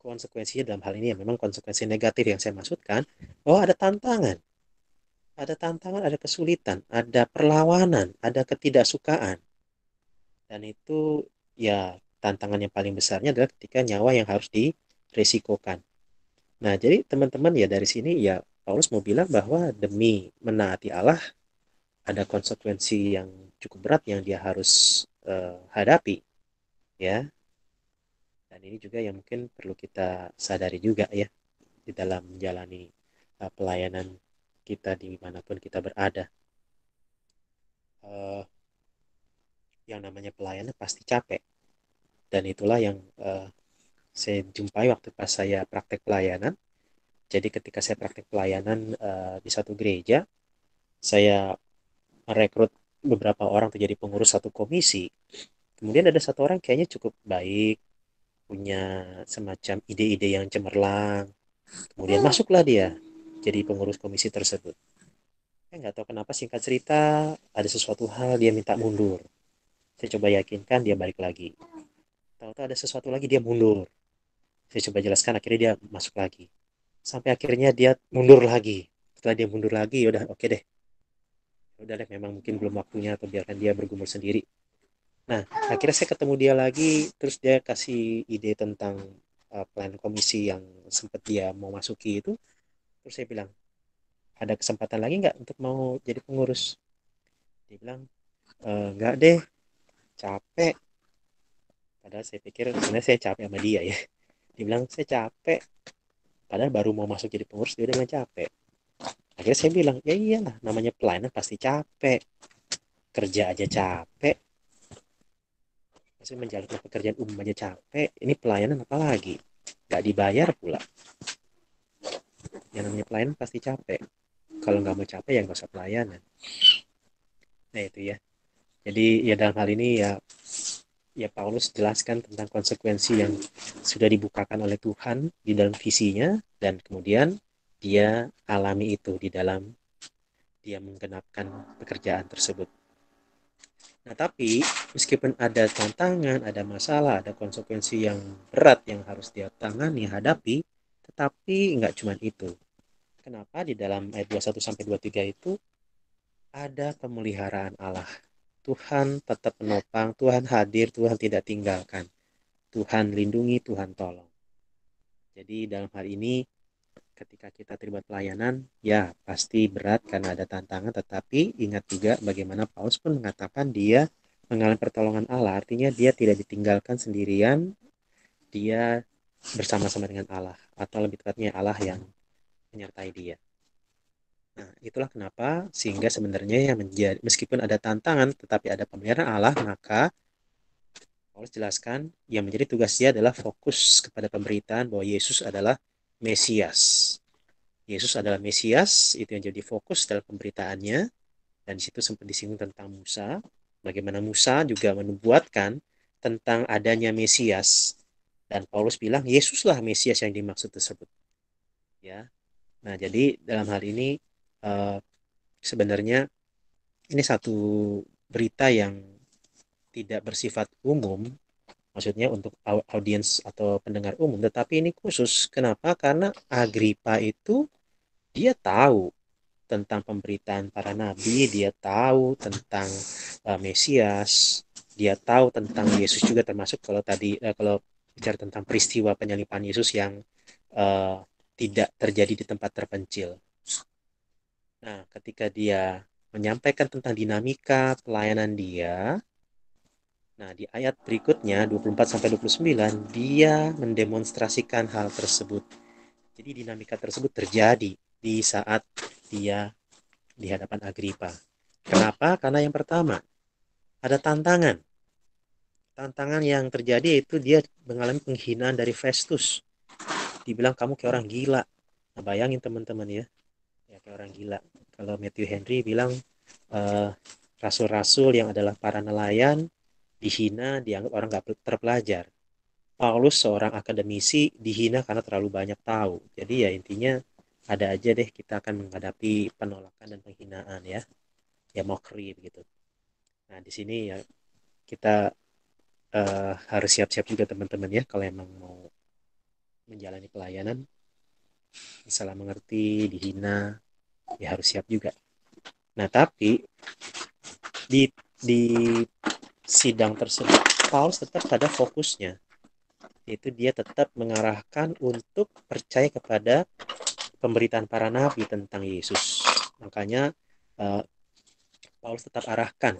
Konsekuensinya dalam hal ini ya memang konsekuensi negatif yang saya maksudkan, bahwa ada tantangan. Ada tantangan, ada kesulitan, ada perlawanan, ada ketidaksukaan. Dan itu ya tantangan yang paling besarnya adalah ketika nyawa yang harus diresikokan. Nah, jadi teman-teman ya dari sini ya Paulus mau bilang bahwa demi menaati Allah ada konsekuensi yang cukup berat yang dia harus hadapi ya. Dan ini juga yang mungkin perlu kita sadari juga ya di dalam menjalani pelayanan kita dimanapun kita berada. Uh, yang namanya pelayanan pasti capek dan itulah yang saya jumpai waktu pas saya praktek pelayanan. Jadi ketika saya praktek pelayanan di satu gereja, saya merekrut beberapa orang untuk jadi pengurus satu komisi. Kemudian ada satu orang kayaknya cukup baik, punya semacam ide-ide yang cemerlang. Kemudian masuklah dia jadi pengurus komisi tersebut. Saya nggak tahu kenapa singkat cerita ada sesuatu hal dia minta mundur. Saya coba yakinkan dia balik lagi. Tahu-tahu ada sesuatu lagi dia mundur. Saya coba jelaskan akhirnya dia masuk lagi. Sampai akhirnya dia mundur lagi. Setelah dia mundur lagi, ya udah oke deh. Udah deh memang mungkin belum waktunya atau biarkan dia bergumul sendiri. Nah, akhirnya saya ketemu dia lagi, terus dia kasih ide tentang plan komisi yang sempat dia mau masuki itu. Terus saya bilang, ada kesempatan lagi nggak untuk mau jadi pengurus? Dia bilang, nggak deh, capek. Padahal saya pikir sebenarnya saya capek sama dia ya. Dia bilang, saya capek. Padahal baru mau masuk jadi pengurus dia udah bilang capek. Akhirnya saya bilang, ya iyalah, namanya pelayanan pasti capek. Kerja aja capek. Maksudnya menjalankan pekerjaan umum aja capek. Ini pelayanan apalagi? Gak dibayar pula. Yang namanya pelayanan pasti capek. Kalau nggak mau capek ya nggak usah pelayanan. Nah itu ya. Jadi ya dalam hal ini ya Paulus jelaskan tentang konsekuensi yang sudah dibukakan oleh Tuhan di dalam visinya, dan kemudian dia alami itu di dalam dia menggenapkan pekerjaan tersebut. Nah, tapi meskipun ada tantangan, ada masalah, ada konsekuensi yang berat yang harus dia tangani, hadapi, tetapi nggak cuma itu. Kenapa di dalam ayat 21 sampai 23 itu ada pemeliharaan Allah. Tuhan tetap menopang, Tuhan hadir, Tuhan tidak tinggalkan. Tuhan lindungi, Tuhan tolong. Jadi dalam hal ini ketika kita terlibat pelayanan, ya pasti berat karena ada tantangan, tetapi ingat juga bagaimana Paulus pun mengatakan dia mengalami pertolongan Allah, artinya dia tidak ditinggalkan sendirian, dia bersama-sama dengan Allah, atau lebih tepatnya Allah yang menyertai dia. Nah, itulah kenapa sehingga sebenarnya yang menjadi, meskipun ada tantangan, tetapi ada pemeliharaan Allah, maka Paulus jelaskan yang menjadi tugas dia adalah fokus kepada pemberitaan bahwa Yesus adalah Mesias. Yesus adalah Mesias, itu yang jadi fokus dalam pemberitaannya. Dan di situ sempat disinggung tentang Musa, bagaimana Musa juga menubuatkan tentang adanya Mesias. Dan Paulus bilang Yesuslah Mesias yang dimaksud tersebut. Ya, nah jadi dalam hal ini sebenarnya ini satu berita yang tidak bersifat umum, maksudnya untuk audiens atau pendengar umum, tetapi ini khusus. Kenapa? Karena Agripa itu dia tahu tentang pemberitaan para nabi, dia tahu tentang Mesias, dia tahu tentang Yesus juga, termasuk kalau tadi kalau bicara tentang peristiwa penyaliban Yesus yang uh, tidak terjadi di tempat terpencil. Nah, ketika dia menyampaikan tentang dinamika pelayanan dia, nah di ayat berikutnya 24 sampai 29 dia mendemonstrasikan hal tersebut. Jadi dinamika tersebut terjadi di saat dia di hadapan Agripa. Kenapa? Karena yang pertama, ada tantangan. Tantangan yang terjadi itu dia mengalami penghinaan dari Festus. Dibilang kamu kayak orang gila. Nah, bayangin teman-teman ya. Ya kayak orang gila. Kalau Matthew Henry bilang eh, rasul-rasul yang adalah para nelayan dihina, dianggap orang gak terpelajar. Paulus seorang akademisi dihina karena terlalu banyak tahu. Jadi ya intinya ada aja deh kita akan menghadapi penolakan dan penghinaan ya. Ya mockery begitu. Nah, di sini ya kita harus siap-siap juga teman-teman ya kalau emang mau menjalani pelayanan, salah mengerti, dihina, ya harus siap juga. Nah, tapi di sidang tersebut Paulus tetap pada fokusnya, yaitu dia tetap mengarahkan untuk percaya kepada pemberitaan para nabi tentang Yesus. Makanya uh, Paulus tetap arahkan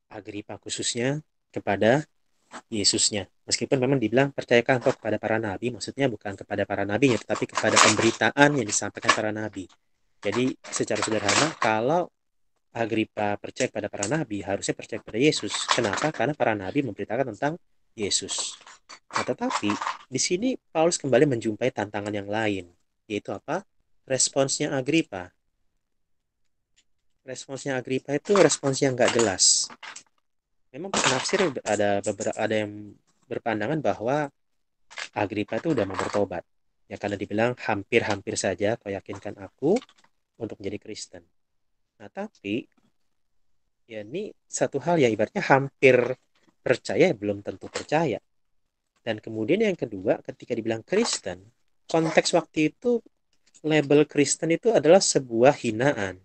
Agripa khususnya kepada Yesusnya. Meskipun memang dibilang percayakan kau kepada para nabi, maksudnya bukan kepada para nabinya, tetapi kepada pemberitaan yang disampaikan para nabi. Jadi secara sederhana, kalau Agripa percaya kepada para nabi, harusnya percaya kepada Yesus. Kenapa? Karena para nabi memberitakan tentang Yesus. Nah, tetapi di sini Paulus kembali menjumpai tantangan yang lain, yaitu apa? Responsnya Agripa. Responsnya Agripa itu respons yang nggak jelas. Memang penafsir ada yang berpandangan bahwa Agripa itu udah mau bertobat. Ya karena dibilang hampir-hampir saja kau yakinkan aku untuk menjadi Kristen. Nah tapi ya ini satu hal yang ibaratnya hampir percaya belum tentu percaya. Dan kemudian yang kedua ketika dibilang Kristen, konteks waktu itu label Kristen itu adalah sebuah hinaan.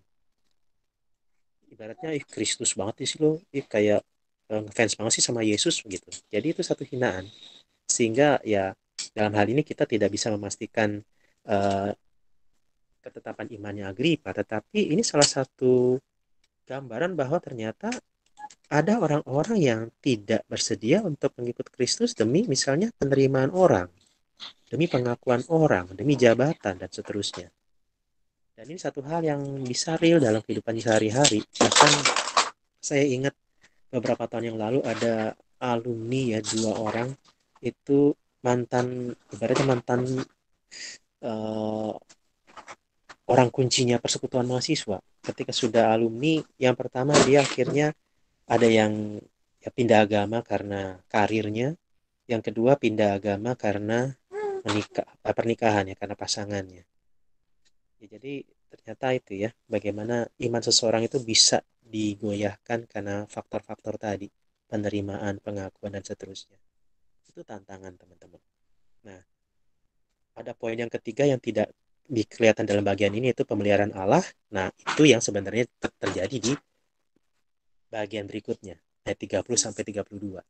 Ibaratnya Kristus banget sih lo, kayak ngefans banget sih sama Yesus begitu. Jadi itu satu hinaan. Sehingga ya dalam hal ini kita tidak bisa memastikan uh, ketetapan imannya Agripa, tetapi ini salah satu gambaran bahwa ternyata ada orang-orang yang tidak bersedia untuk mengikut Kristus demi misalnya penerimaan orang. demi pengakuan orang, demi jabatan, dan seterusnya. Dan ini satu hal yang bisa real dalam kehidupan sehari-hari. Bahkan saya ingat beberapa tahun yang lalu ada alumni ya, 2 orang itu mantan, ibaratnya mantan uh, orang kuncinya persekutuan mahasiswa. Ketika sudah alumni, yang pertama dia akhirnya ada yang ya pindah agama karena karirnya, yang kedua pindah agama karena pernikahan ya, karena pasangannya. Ya, jadi ternyata itu ya, bagaimana iman seseorang itu bisa digoyahkan karena faktor-faktor tadi, penerimaan, pengakuan, dan seterusnya. Itu tantangan teman-teman. Nah, ada poin yang ketiga yang tidak kelihatan dalam bagian ini, yaitu pemeliharaan Allah. Nah, itu yang sebenarnya terjadi di bagian berikutnya, ayat 30 sampai 32.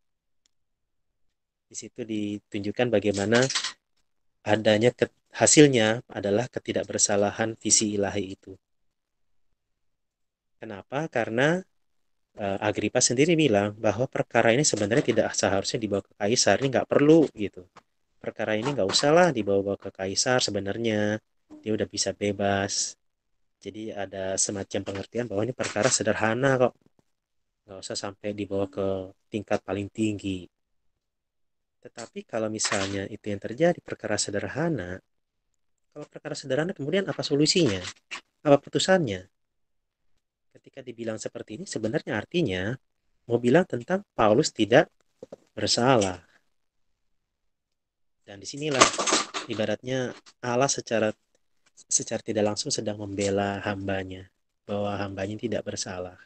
Di situ ditunjukkan bagaimana adanya hasilnya adalah ketidakbersalahan visi ilahi itu. Kenapa? Karena Agripa sendiri bilang bahwa perkara ini sebenarnya tidak seharusnya dibawa ke kaisar, ini nggak perlu gitu. Perkara ini nggak usahlah dibawa ke kaisar, sebenarnya dia udah bisa bebas. Jadi ada semacam pengertian bahwa ini perkara sederhana kok, nggak usah sampai dibawa ke tingkat paling tinggi. Tetapi kalau misalnya itu yang terjadi perkara sederhana, kalau perkara sederhana kemudian apa solusinya? Apa putusannya? Ketika dibilang seperti ini sebenarnya artinya mau bilang tentang Paulus tidak bersalah. Dan disinilah ibaratnya Allah secara tidak langsung sedang membela hambanya, bahwa hambanya tidak bersalah.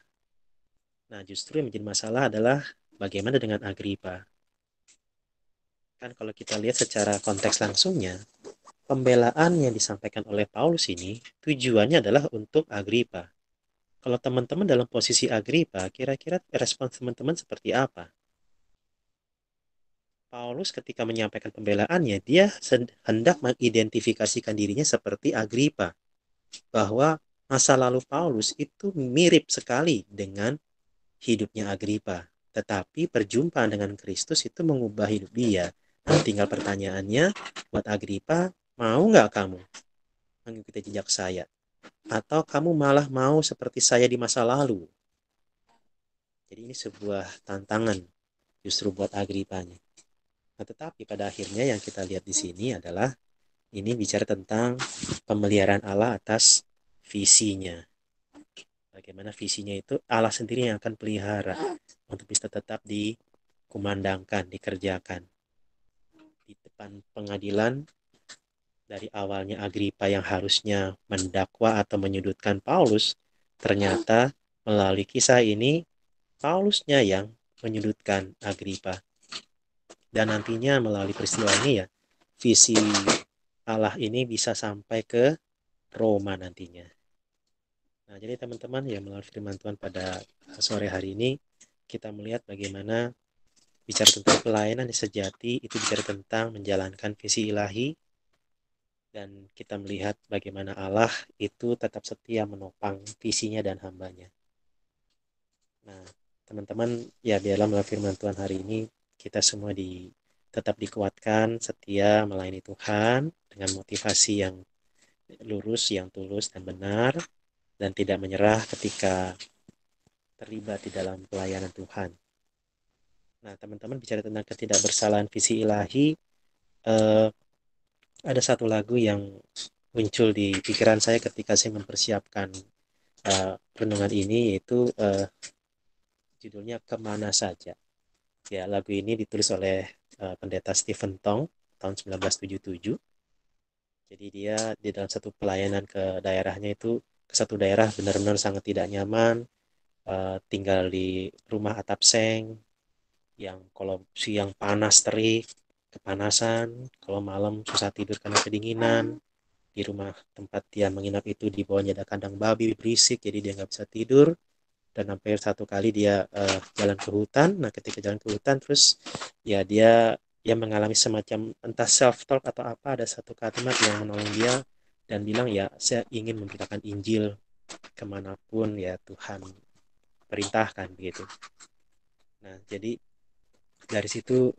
Nah, justru yang menjadi masalah adalah bagaimana dengan Agripa. Kan kalau kita lihat secara konteks langsungnya, pembelaan yang disampaikan oleh Paulus ini tujuannya adalah untuk Agripa. Kalau teman-teman dalam posisi Agripa, kira-kira respon teman-teman seperti apa? Paulus ketika menyampaikan pembelaannya, dia hendak mengidentifikasikan dirinya seperti Agripa, bahwa masa lalu Paulus itu mirip sekali dengan hidupnya Agripa. Tetapi perjumpaan dengan Kristus itu mengubah hidup dia. Nah, tinggal pertanyaannya buat Agripa, mau nggak kamu mengikuti jejak saya? Atau kamu malah mau seperti saya di masa lalu? Jadi ini sebuah tantangan justru buat Agripanya. Nah, tetapi pada akhirnya yang kita lihat di sini adalah ini bicara tentang pemeliharaan Allah atas visinya. Bagaimana visinya itu Allah sendiri yang akan pelihara untuk bisa tetap dikumandangkan, dikerjakan. Di depan pengadilan, dari awalnya Agripa yang harusnya mendakwa atau menyudutkan Paulus, ternyata melalui kisah ini Paulusnya yang menyudutkan Agripa. Dan nantinya melalui peristiwa ini ya, visi Allah ini bisa sampai ke Roma nantinya. Nah, jadi teman-teman ya, melalui firman Tuhan pada sore hari ini kita melihat bagaimana bicara tentang pelayanan yang sejati itu bicara tentang menjalankan visi ilahi, dan kita melihat bagaimana Allah itu tetap setia menopang visinya dan hambanya. Nah, teman-teman ya, biarlah melalui firman Tuhan hari ini kita semua tetap dikuatkan setia melayani Tuhan dengan motivasi yang lurus, yang tulus dan benar, dan tidak menyerah ketika terlibat di dalam pelayanan Tuhan. Nah, teman-teman bicara tentang ketidakbersalahan visi ilahi, eh, ada satu lagu yang muncul di pikiran saya ketika saya mempersiapkan renungan ini, yaitu judulnya Kemana Saja. Ya, lagu ini ditulis oleh pendeta Stephen Tong tahun 1977. Jadi dia di dalam satu pelayanan ke daerahnya itu, ke satu daerah benar-benar sangat tidak nyaman, tinggal di rumah atap seng, yang kalau siang panas terik, kepanasan, kalau malam susah tidur karena kedinginan. Di rumah tempat dia menginap itu di bawahnya ada kandang babi berisik, jadi dia nggak bisa tidur. Dan hampir satu kali dia jalan ke hutan. Nah, ketika jalan ke hutan terus ya dia mengalami semacam entah self talk atau apa, ada satu kalimat yang menolong dia dan bilang ya, saya ingin memberitakan Injil kemanapun ya Tuhan perintahkan begitu. Nah, jadi dari situ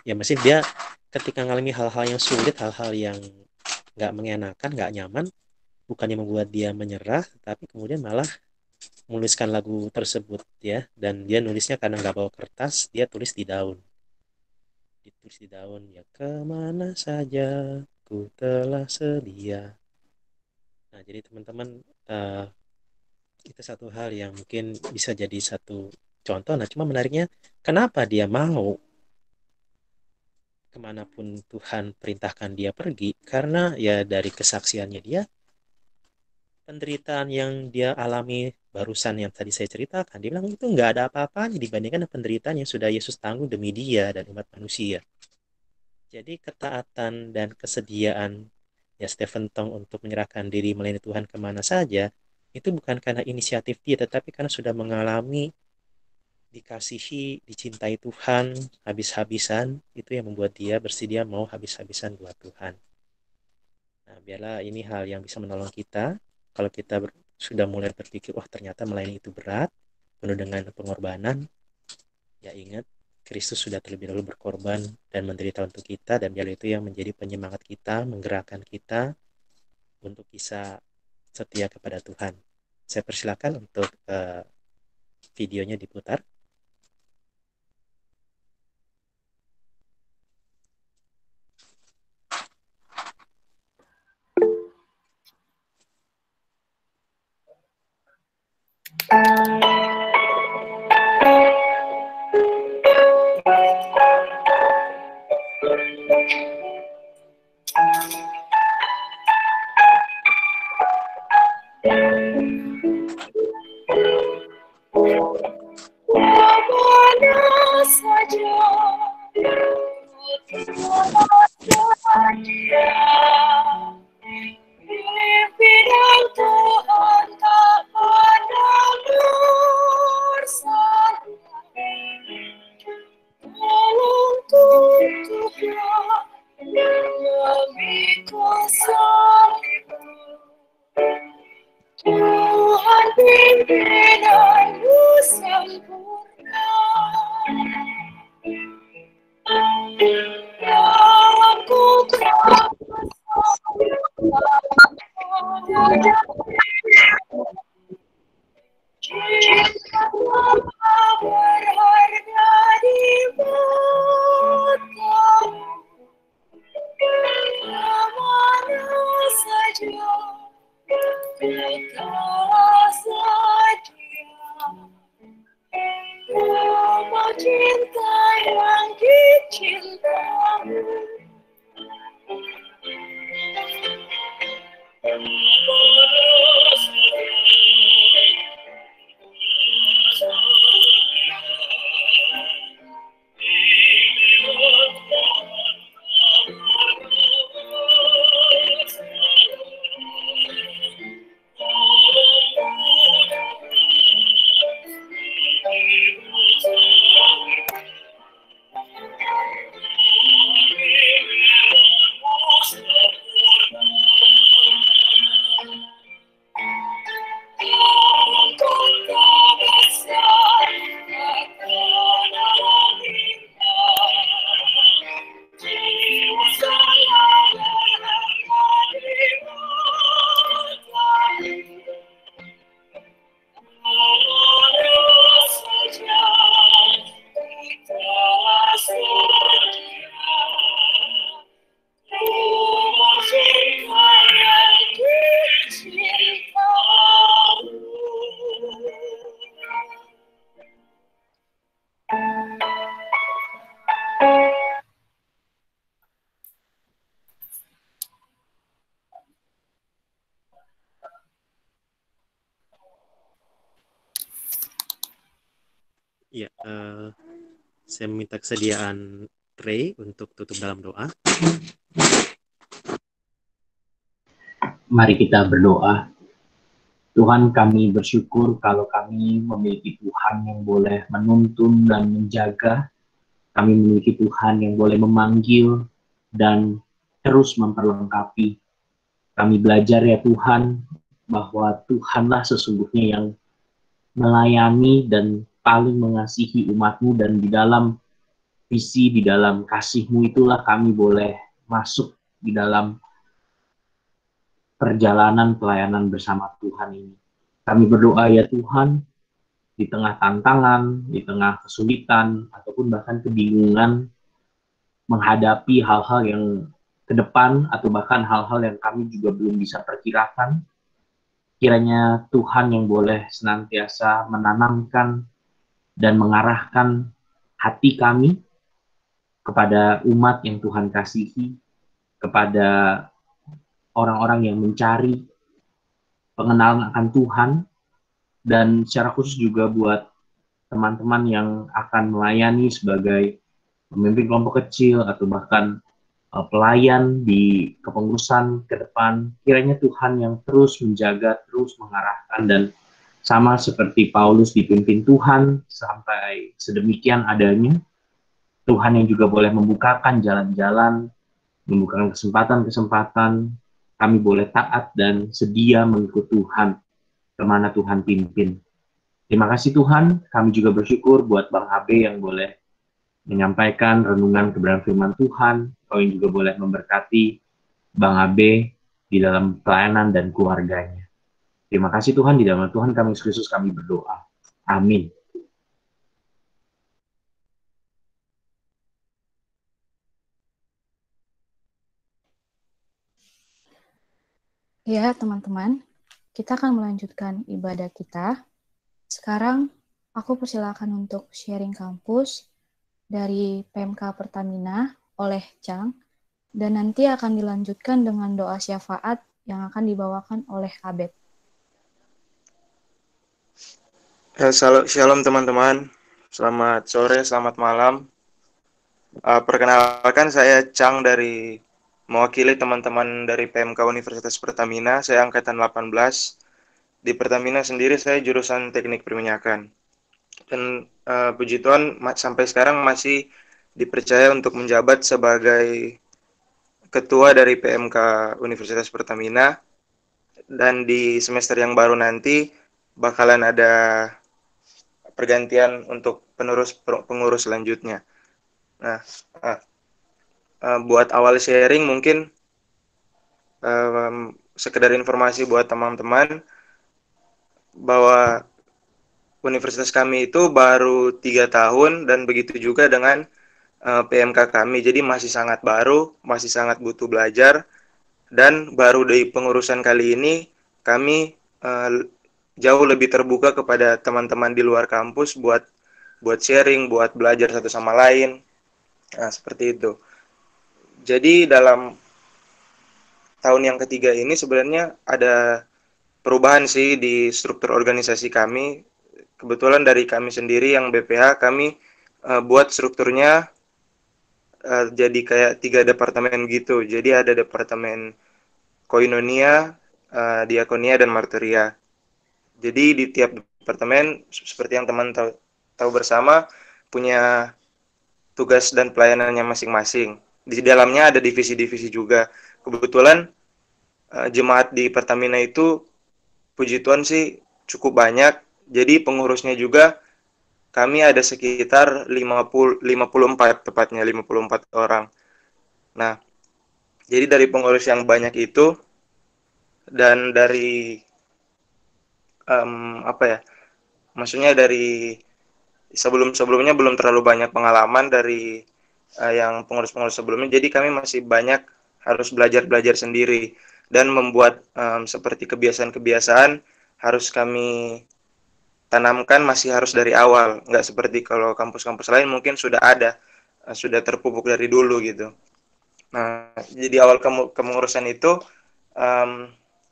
ya mesin dia ketika ngalami hal-hal yang sulit, hal-hal yang nggak mengenakan, nggak nyaman, bukannya membuat dia menyerah, tapi kemudian malah menuliskan lagu tersebut ya. Dan dia nulisnya karena nggak bawa kertas, dia tulis di daun. Ditulis di daun ya, kemana saja ku telah sedia. Nah, jadi teman-teman, eh, itu satu hal yang mungkin bisa jadi satu contoh. Nah, cuma menariknya, kenapa dia mau kemanapun Tuhan perintahkan dia pergi? Karena ya dari kesaksiannya dia, penderitaan yang dia alami barusan yang tadi saya ceritakan, dia bilang itu nggak ada apa-apanya dibandingkan dengan penderitaan yang sudah Yesus tanggung demi dia dan umat manusia. Jadi ketaatan dan kesediaan ya Stephen Tong untuk menyerahkan diri melayani Tuhan kemana saja, itu bukan karena inisiatif dia, tetapi karena sudah mengalami dikasihi, dicintai Tuhan habis-habisan, itu yang membuat dia bersedia mau habis-habisan buat Tuhan. Nah, biarlah ini hal yang bisa menolong kita kalau kita sudah mulai berpikir, wah ternyata melayani itu berat, penuh dengan pengorbanan, ya ingat, Kristus sudah terlebih dahulu berkorban dan menderita untuk kita, dan biarlah itu yang menjadi penyemangat kita, menggerakkan kita untuk bisa setia kepada Tuhan. Saya persilakan untuk videonya diputar. Ya, saya meminta kesediaan Ray untuk tutup dalam doa. Mari kita berdoa. Tuhan, kami bersyukur kalau kami memiliki Tuhan yang boleh menuntun dan menjaga. Kami memiliki Tuhan yang boleh memanggil dan terus memperlengkapi. Kami belajar ya Tuhan, bahwa Tuhanlah sesungguhnya yang melayani dan paling mengasihi umat-Mu, dan di dalam visi, di dalam kasih-Mu itulah kami boleh masuk di dalam perjalanan pelayanan bersama Tuhan ini. Kami berdoa ya Tuhan, di tengah tantangan, di tengah kesulitan, ataupun bahkan kebingungan menghadapi hal-hal yang ke depan, atau bahkan hal-hal yang kami juga belum bisa perkirakan, kiranya Tuhan yang boleh senantiasa menanamkan dan mengarahkan hati kami kepada umat yang Tuhan kasihi, kepada orang-orang yang mencari pengenalan akan Tuhan, dan secara khusus juga buat teman-teman yang akan melayani sebagai pemimpin kelompok kecil atau bahkan pelayan di kepengurusan ke depan. Kiranya Tuhan yang terus menjaga, terus mengarahkan, dan sama seperti Paulus dipimpin Tuhan sampai sedemikian adanya, Tuhan yang juga boleh membukakan jalan-jalan, membukakan kesempatan-kesempatan, kami boleh taat dan sedia mengikut Tuhan kemana Tuhan pimpin. Terima kasih Tuhan, kami juga bersyukur buat Bang Abe yang boleh menyampaikan renungan kebenaran firman Tuhan, kau yang juga boleh memberkati Bang Abe di dalam pelayanan dan keluarganya. Terima kasih Tuhan, di dalam Tuhan kami Yesus Kristus kami berdoa. Amin. Ya, teman-teman, kita akan melanjutkan ibadah kita. Sekarang, aku persilakan untuk sharing kampus dari PMK Pertamina oleh Chang, dan nanti akan dilanjutkan dengan doa syafaat yang akan dibawakan oleh Abed. Shalom teman-teman, selamat sore, selamat malam. Perkenalkan saya Chang dari mewakili teman-teman dari PMK Universitas Pertamina. Saya angkatan 18. Di Pertamina sendiri saya jurusan teknik perminyakan. Dan puji Tuhan sampai sekarang masih dipercaya untuk menjabat sebagai ketua dari PMK Universitas Pertamina. Dan di semester yang baru nanti bakalan ada pergantian untuk pengurus selanjutnya. Nah, buat awal sharing mungkin sekedar informasi buat teman-teman bahwa universitas kami itu baru 3 tahun dan begitu juga dengan PMK kami. Jadi masih sangat baru, masih sangat butuh belajar, dan baru di pengurusan kali ini kami jauh lebih terbuka kepada teman-teman di luar kampus buat sharing, buat belajar satu sama lain. Nah, seperti itu. Jadi dalam tahun yang ketiga ini sebenarnya ada perubahan sih di struktur organisasi kami. Kebetulan dari kami sendiri yang BPH, kami buat strukturnya jadi kayak 3 departemen gitu. Jadi ada departemen koinonia, diakonia, dan marturia. Jadi di tiap departemen, seperti yang teman tahu bersama, punya tugas dan pelayanannya masing-masing. Di dalamnya ada divisi-divisi juga. Kebetulan jemaat di Pertamina itu puji Tuhan sih cukup banyak. Jadi pengurusnya juga kami ada sekitar 54 tepatnya 54 orang. Nah, jadi dari pengurus yang banyak itu dan dari maksudnya dari sebelumnya belum terlalu banyak pengalaman dari yang pengurus-pengurus sebelumnya. Jadi kami masih banyak harus belajar sendiri dan membuat seperti kebiasaan-kebiasaan harus kami tanamkan masih harus dari awal. Nggak seperti kalau kampus-kampus lain mungkin sudah ada, sudah terpupuk dari dulu gitu. Nah, jadi awal kepengurusan itu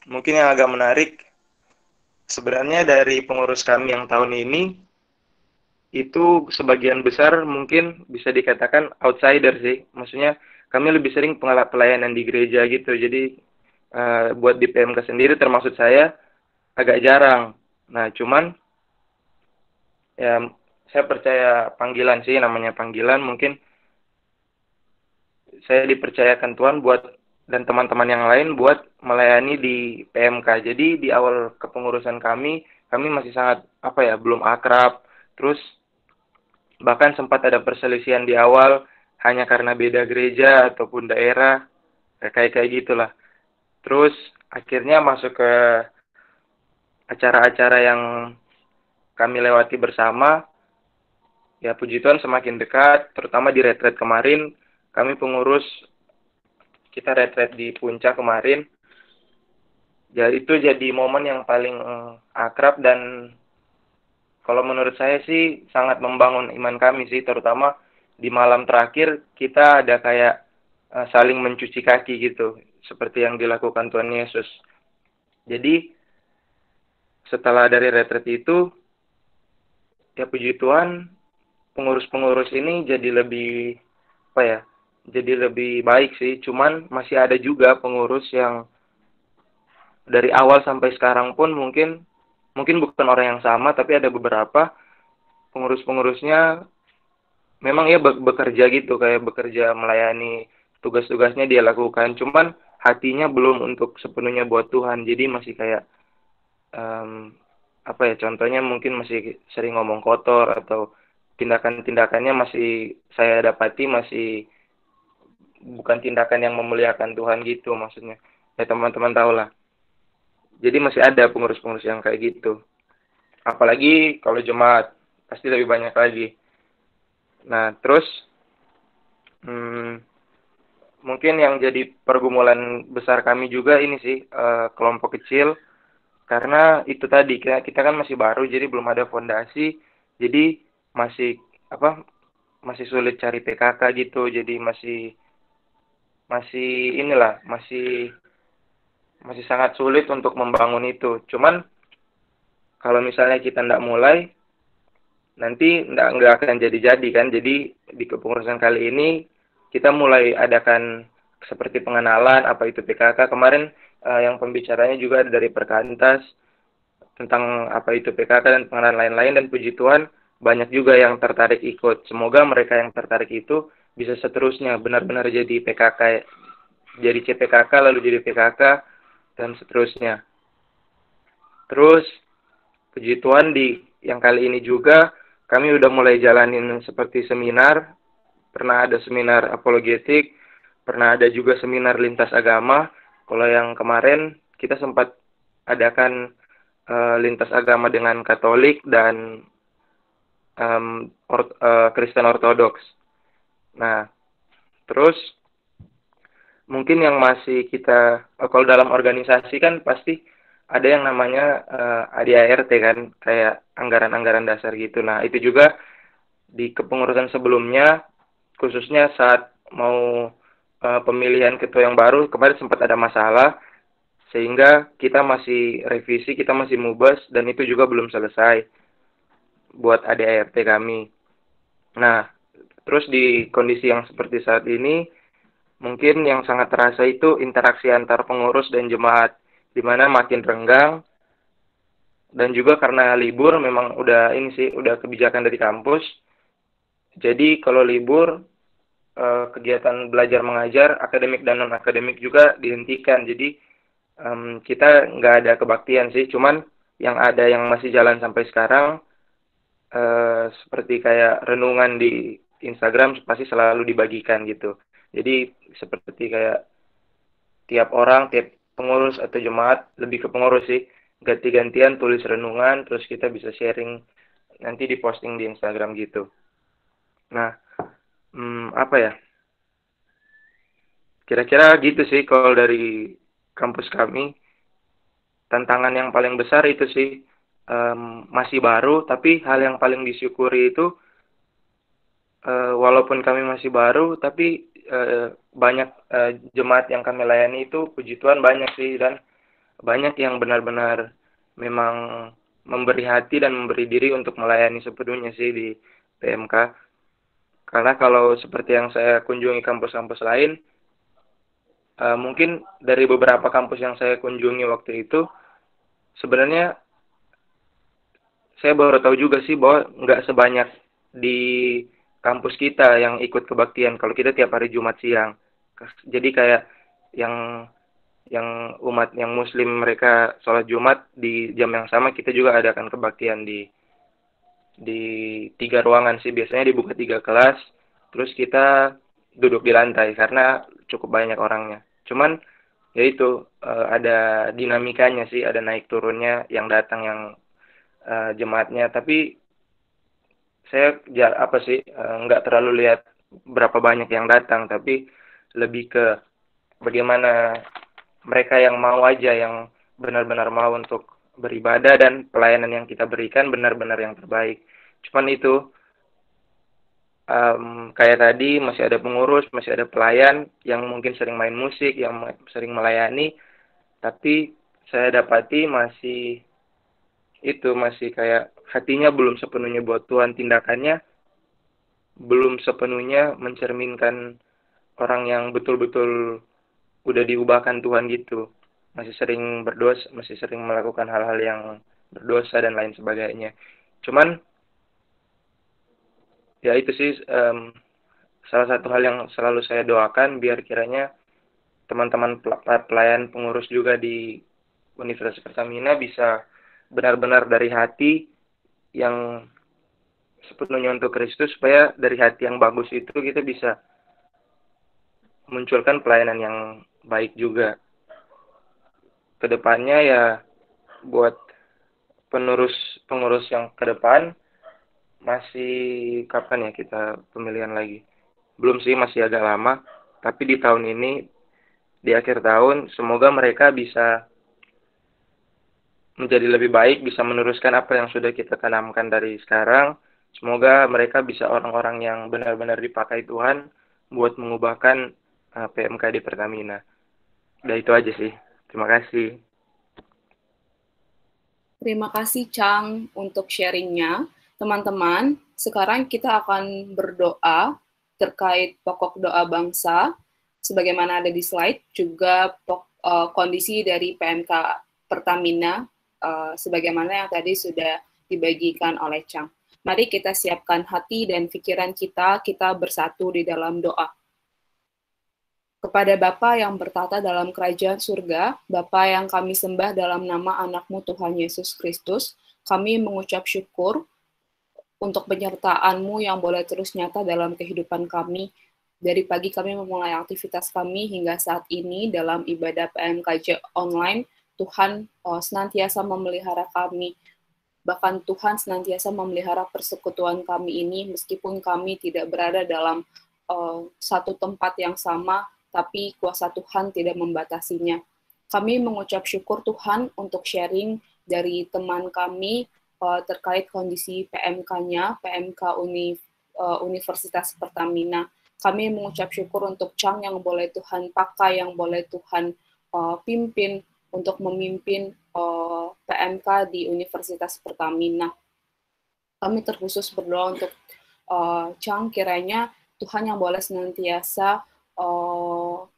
mungkin yang agak menarik sebenarnya dari pengurus kami yang tahun ini itu sebagian besar mungkin bisa dikatakan outsider sih. Maksudnya kami lebih sering pelayanan di gereja gitu. Jadi buat di PMK sendiri termasuk saya agak jarang. Nah, cuman ya saya percaya panggilan sih, namanya panggilan. Mungkin saya dipercayakan Tuhan buat dan teman-teman yang lain buat melayani di PMK. Jadi di awal kepengurusan kami masih sangat belum akrab. Terus Bahkan sempat ada perselisihan di awal hanya karena beda gereja ataupun daerah, kayak gitulah. Terus akhirnya masuk ke acara-acara yang kami lewati bersama, ya puji Tuhan semakin dekat, terutama di retret kemarin, kami pengurus, kita retret di Puncak kemarin, ya itu jadi momen yang paling akrab dan kalau menurut saya sih sangat membangun iman kami sih, terutama di malam terakhir kita ada kayak saling mencuci kaki gitu, seperti yang dilakukan Tuhan Yesus. Jadi setelah dari retret itu, ya puji Tuhan, pengurus-pengurus ini jadi lebih, apa ya, jadi lebih baik sih. Cuman masih ada juga pengurus yang dari awal sampai sekarang pun mungkin bukan orang yang sama, tapi ada beberapa pengurus-pengurusnya memang ya bekerja gitu, kayak bekerja melayani tugas-tugasnya dia lakukan. Cuman hatinya belum untuk sepenuhnya buat Tuhan. Jadi masih kayak apa ya, contohnya mungkin masih sering ngomong kotor atau tindakan-tindakannya masih saya dapati masih bukan tindakan yang memuliakan Tuhan gitu maksudnya. Ya teman-teman tahu lah. Jadi masih ada pengurus-pengurus yang kayak gitu. Apalagi kalau jemaat pasti lebih banyak lagi. Nah terus mungkin yang jadi pergumulan besar kami juga ini sih kelompok kecil. Karena itu tadi kita kan masih baru, jadi belum ada fondasi, jadi masih sulit cari PKK gitu, jadi masih inilah masih sangat sulit untuk membangun itu. Cuman kalau misalnya kita nggak mulai, nanti nggak akan jadi kan. Jadi di kepengurusan kali ini kita mulai adakan seperti pengenalan apa itu PKK. Kemarin yang pembicaranya juga dari Perkantas tentang apa itu PKK dan pengenalan lain-lain, dan puji Tuhan banyak juga yang tertarik ikut. Semoga mereka yang tertarik itu bisa seterusnya benar-benar jadi PKK, jadi CPKK lalu jadi PKK dan seterusnya. Terus puji Tuhan di yang kali ini juga kami udah mulai jalanin seperti seminar. Pernah ada seminar apologetik, pernah ada juga seminar lintas agama. Kalau yang kemarin kita sempat adakan lintas agama dengan Katolik dan Kristen Ortodoks. Nah, terus mungkin yang masih kita, kalau dalam organisasi kan pasti ada yang namanya ADART kan, kayak anggaran-anggaran dasar gitu. Nah, itu juga di kepengurusan sebelumnya, khususnya saat mau pemilihan ketua yang baru, kemarin sempat ada masalah, sehingga kita masih revisi, kita masih mubas, dan itu juga belum selesai buat ADART kami. Nah, terus di kondisi yang seperti saat ini, mungkin yang sangat terasa itu interaksi antar pengurus dan jemaat, di mana makin renggang, dan juga karena libur memang udah kebijakan dari kampus. Jadi kalau libur, kegiatan belajar mengajar, akademik dan non-akademik juga dihentikan. Jadi kita nggak ada kebaktian sih, cuman yang ada yang masih jalan sampai sekarang, seperti kayak renungan di Instagram pasti selalu dibagikan gitu. Jadi seperti kayak tiap pengurus atau jemaat, lebih ke pengurus sih, ganti-gantian tulis renungan, terus kita bisa sharing, nanti diposting di Instagram gitu. Nah, apa ya? Kira-kira gitu sih kalau dari kampus kami. Tantangan yang paling besar itu sih, masih baru, tapi hal yang paling disyukuri itu, walaupun kami masih baru, tapi banyak jemaat yang kami layani itu, puji Tuhan banyak sih, dan banyak yang benar-benar memang memberi hati dan memberi diri untuk melayani sepenuhnya sih di PMK. Karena kalau seperti yang saya kunjungi kampus-kampus lain, mungkin dari beberapa kampus yang saya kunjungi waktu itu, sebenarnya saya baru tahu juga sih bahwa nggak sebanyak di kampus kita yang ikut kebaktian. Kalau kita tiap hari Jumat siang. Jadi kayak yang umat yang Muslim mereka sholat Jumat di jam yang sama, kita juga adakan kebaktian di di 3 ruangan sih, biasanya dibuka 3 kelas, terus kita duduk di lantai karena cukup banyak orangnya. Cuman ya itu ada dinamikanya sih, ada naik turunnya yang datang, yang jemaatnya. Tapi saya nggak terlalu lihat berapa banyak yang datang, tapi lebih ke bagaimana mereka yang mau aja, yang benar-benar mau untuk beribadah dan pelayanan yang kita berikan benar-benar yang terbaik. Cuman itu kayak tadi masih ada pengurus, masih ada pelayan yang mungkin sering main musik, yang sering melayani, tapi saya dapati masih kayak hatinya belum sepenuhnya buat Tuhan, tindakannya belum sepenuhnya mencerminkan orang yang betul-betul udah diubahkan Tuhan gitu. Masih sering berdosa, masih sering melakukan hal-hal yang berdosa dan lain sebagainya. Cuman ya itu sih salah satu hal yang selalu saya doakan, biar kiranya teman-teman pelayan pengurus juga di Universitas Pertamina bisa benar-benar dari hati yang sepenuhnya untuk Kristus, supaya dari hati yang bagus itu kita bisa munculkan pelayanan yang baik juga. Kedepannya ya buat pengurus yang ke depan, masih kapan ya kita pemilihan lagi? Belum sih, masih agak lama. Tapi di tahun ini, di akhir tahun, semoga mereka bisa menjadi lebih baik, bisa meneruskan apa yang sudah kita tanamkan dari sekarang. Semoga mereka bisa orang-orang yang benar-benar dipakai Tuhan buat mengubahkan PMK di Pertamina. Udah itu aja sih. Terima kasih. Terima kasih Chang untuk sharingnya. Teman-teman, sekarang kita akan berdoa terkait pokok doa bangsa, sebagaimana ada di slide, juga kondisi dari PMK Pertamina, sebagaimana yang tadi sudah dibagikan oleh Chang. Mari kita siapkan hati dan pikiran kita bersatu di dalam doa. Kepada Bapa yang bertata dalam kerajaan surga, Bapa yang kami sembah dalam nama anak-Mu Tuhan Yesus Kristus, kami mengucap syukur untuk penyertaan-Mu yang boleh terus nyata dalam kehidupan kami. Dari pagi kami memulai aktivitas kami hingga saat ini dalam ibadah PMKJ online, Tuhan senantiasa memelihara kami. Bahkan Tuhan senantiasa memelihara persekutuan kami ini, meskipun kami tidak berada dalam satu tempat yang sama, tapi kuasa Tuhan tidak membatasinya. Kami mengucap syukur Tuhan untuk sharing dari teman kami terkait kondisi PMK-nya, PMK Universitas Pertamina. Kami mengucap syukur untuk Chang yang boleh Tuhan pakai, yang boleh Tuhan pimpin untuk memimpin PMK di Universitas Pertamina. Kami terkhusus berdoa untuk Chang, kiranya Tuhan yang boleh senantiasa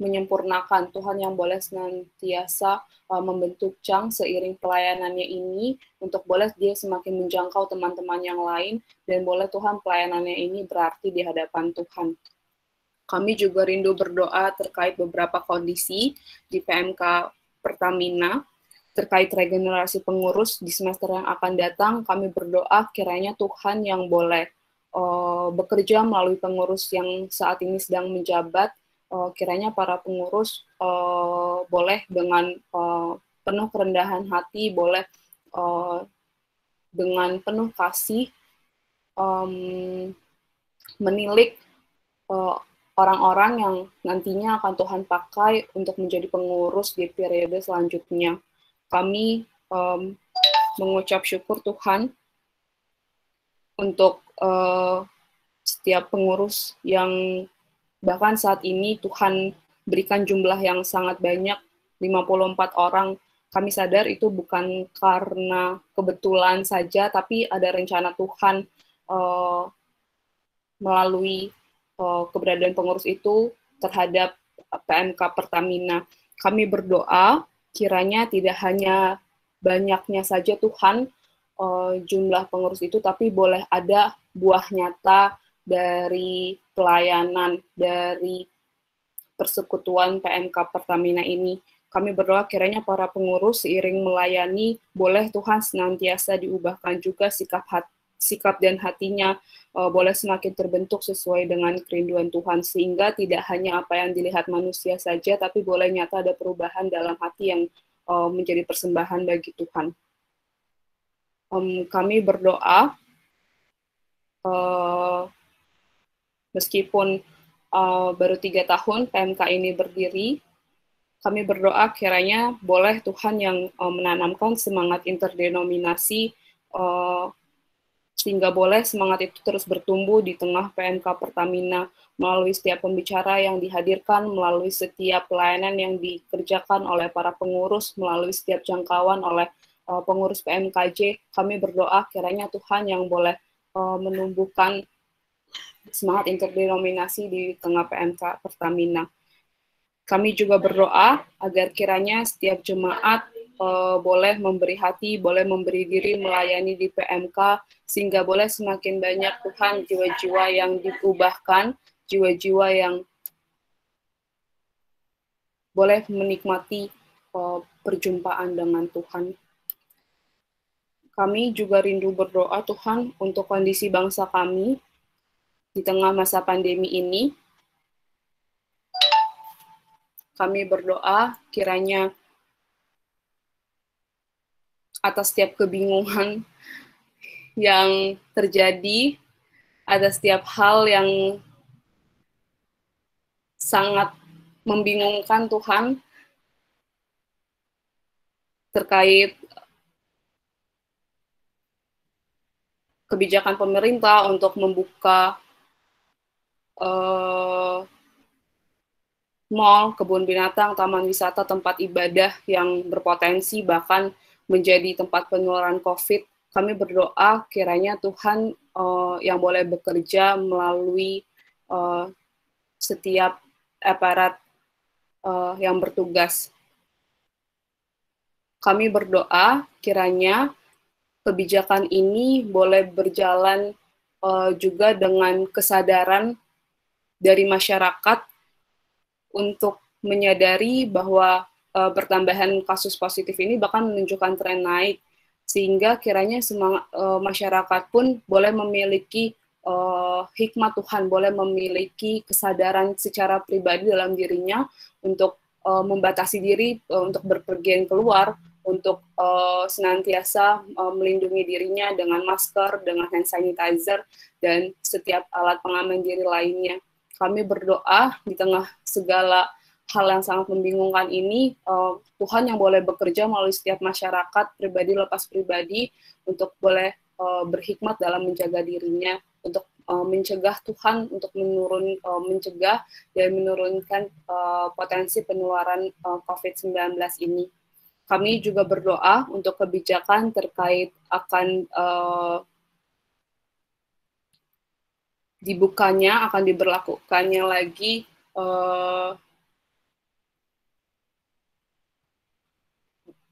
menyempurnakan, Tuhan yang boleh senantiasa membentuk Chang seiring pelayanannya ini, untuk boleh dia semakin menjangkau teman-teman yang lain, dan boleh Tuhan pelayanannya ini berarti di hadapan Tuhan. Kami juga rindu berdoa terkait beberapa kondisi di PMK Pertamina, terkait regenerasi pengurus di semester yang akan datang. Kami berdoa kiranya Tuhan yang boleh bekerja melalui pengurus yang saat ini sedang menjabat, kiranya para pengurus boleh dengan penuh kerendahan hati, boleh dengan penuh kasih menilik orang-orang yang nantinya akan Tuhan pakai untuk menjadi pengurus di periode selanjutnya. Kami mengucap syukur Tuhan untuk setiap pengurus yang bahkan saat ini Tuhan berikan jumlah yang sangat banyak, 54 orang. Kami sadar itu bukan karena kebetulan saja, tapi ada rencana Tuhan melalui keberadaan pengurus itu terhadap PMK Pertamina. Kami berdoa kiranya tidak hanya banyaknya saja Tuhan jumlah pengurus itu, tapi boleh ada buah nyata dari pelayanan, dari persekutuan PMK Pertamina ini. Kami berdoa kiranya para pengurus seiring melayani, boleh Tuhan senantiasa diubahkan juga sikap hati sikap dan hatinya boleh semakin terbentuk sesuai dengan kerinduan Tuhan, sehingga tidak hanya apa yang dilihat manusia saja, tapi boleh nyata ada perubahan dalam hati yang menjadi persembahan bagi Tuhan. Kami berdoa, meskipun baru 3 tahun PMK ini berdiri, kami berdoa kiranya boleh Tuhan yang menanamkan semangat interdenominasi, sehingga boleh semangat itu terus bertumbuh di tengah PMK Pertamina, melalui setiap pembicara yang dihadirkan, melalui setiap pelayanan yang dikerjakan oleh para pengurus, melalui setiap jangkauan oleh pengurus PMKJ. Kami berdoa kiranya Tuhan yang boleh menumbuhkan semangat interdenominasi di tengah PMK Pertamina. Kami juga berdoa agar kiranya setiap jemaat boleh memberi hati, boleh memberi diri melayani di PMK, sehingga boleh semakin banyak Tuhan jiwa-jiwa yang diubahkan, jiwa-jiwa yang boleh menikmati perjumpaan dengan Tuhan. Kami juga rindu berdoa Tuhan untuk kondisi bangsa kami di tengah masa pandemi ini. Kami berdoa kiranya atas setiap kebingungan yang terjadi, atas setiap hal yang sangat membingungkan Tuhan terkait kebijakan pemerintah untuk membuka mal, kebun binatang, taman wisata, tempat ibadah yang berpotensi bahkan menjadi tempat penularan COVID. Kami berdoa kiranya Tuhan yang boleh bekerja melalui setiap aparat yang bertugas. Kami berdoa kiranya kebijakan ini boleh berjalan juga dengan kesadaran dari masyarakat untuk menyadari bahwa pertambahan kasus positif ini bahkan menunjukkan tren naik, sehingga kiranya masyarakat pun boleh memiliki hikmat Tuhan, boleh memiliki kesadaran secara pribadi dalam dirinya untuk membatasi diri untuk berpergian keluar, untuk senantiasa melindungi dirinya dengan masker, dengan hand sanitizer, dan setiap alat pengaman diri lainnya. Kami berdoa di tengah segala hal yang sangat membingungkan ini, Tuhan yang boleh bekerja melalui setiap masyarakat, pribadi lepas pribadi, untuk boleh berhikmat dalam menjaga dirinya, untuk mencegah Tuhan, untuk mencegah dan menurunkan potensi penularan COVID-19 ini. Kami juga berdoa untuk kebijakan terkait akan akan diberlakukannya lagi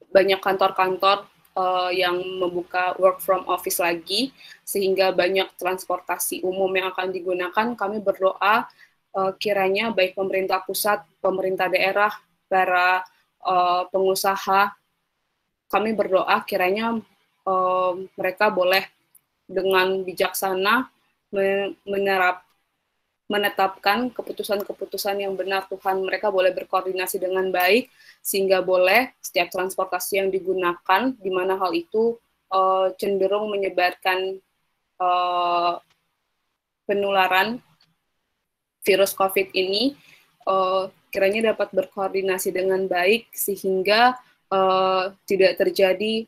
banyak kantor-kantor yang membuka work from office lagi, sehingga banyak transportasi umum yang akan digunakan. Kami berdoa kiranya baik pemerintah pusat, pemerintah daerah, para pengusaha, kami berdoa kiranya mereka boleh dengan bijaksana menetapkan keputusan-keputusan yang benar Tuhan. Mereka boleh berkoordinasi dengan baik, sehingga boleh setiap transportasi yang digunakan, di mana hal itu cenderung menyebarkan penularan virus COVID ini, kiranya dapat berkoordinasi dengan baik, sehingga tidak terjadi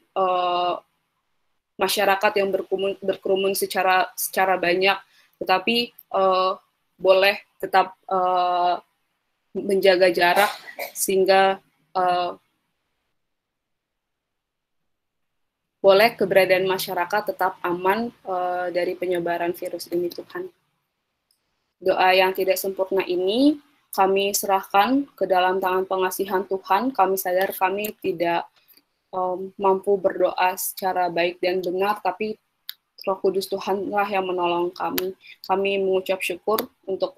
masyarakat yang berkerumun secara banyak, tetapi boleh tetap menjaga jarak, sehingga boleh keberadaan masyarakat tetap aman dari penyebaran virus ini, Tuhan. Doa yang tidak sempurna ini kami serahkan ke dalam tangan pengasihan Tuhan. Kami sadar kami tidak mampu berdoa secara baik dan benar, tapi Roh Kudus Tuhanlah yang menolong kami. Kami mengucap syukur untuk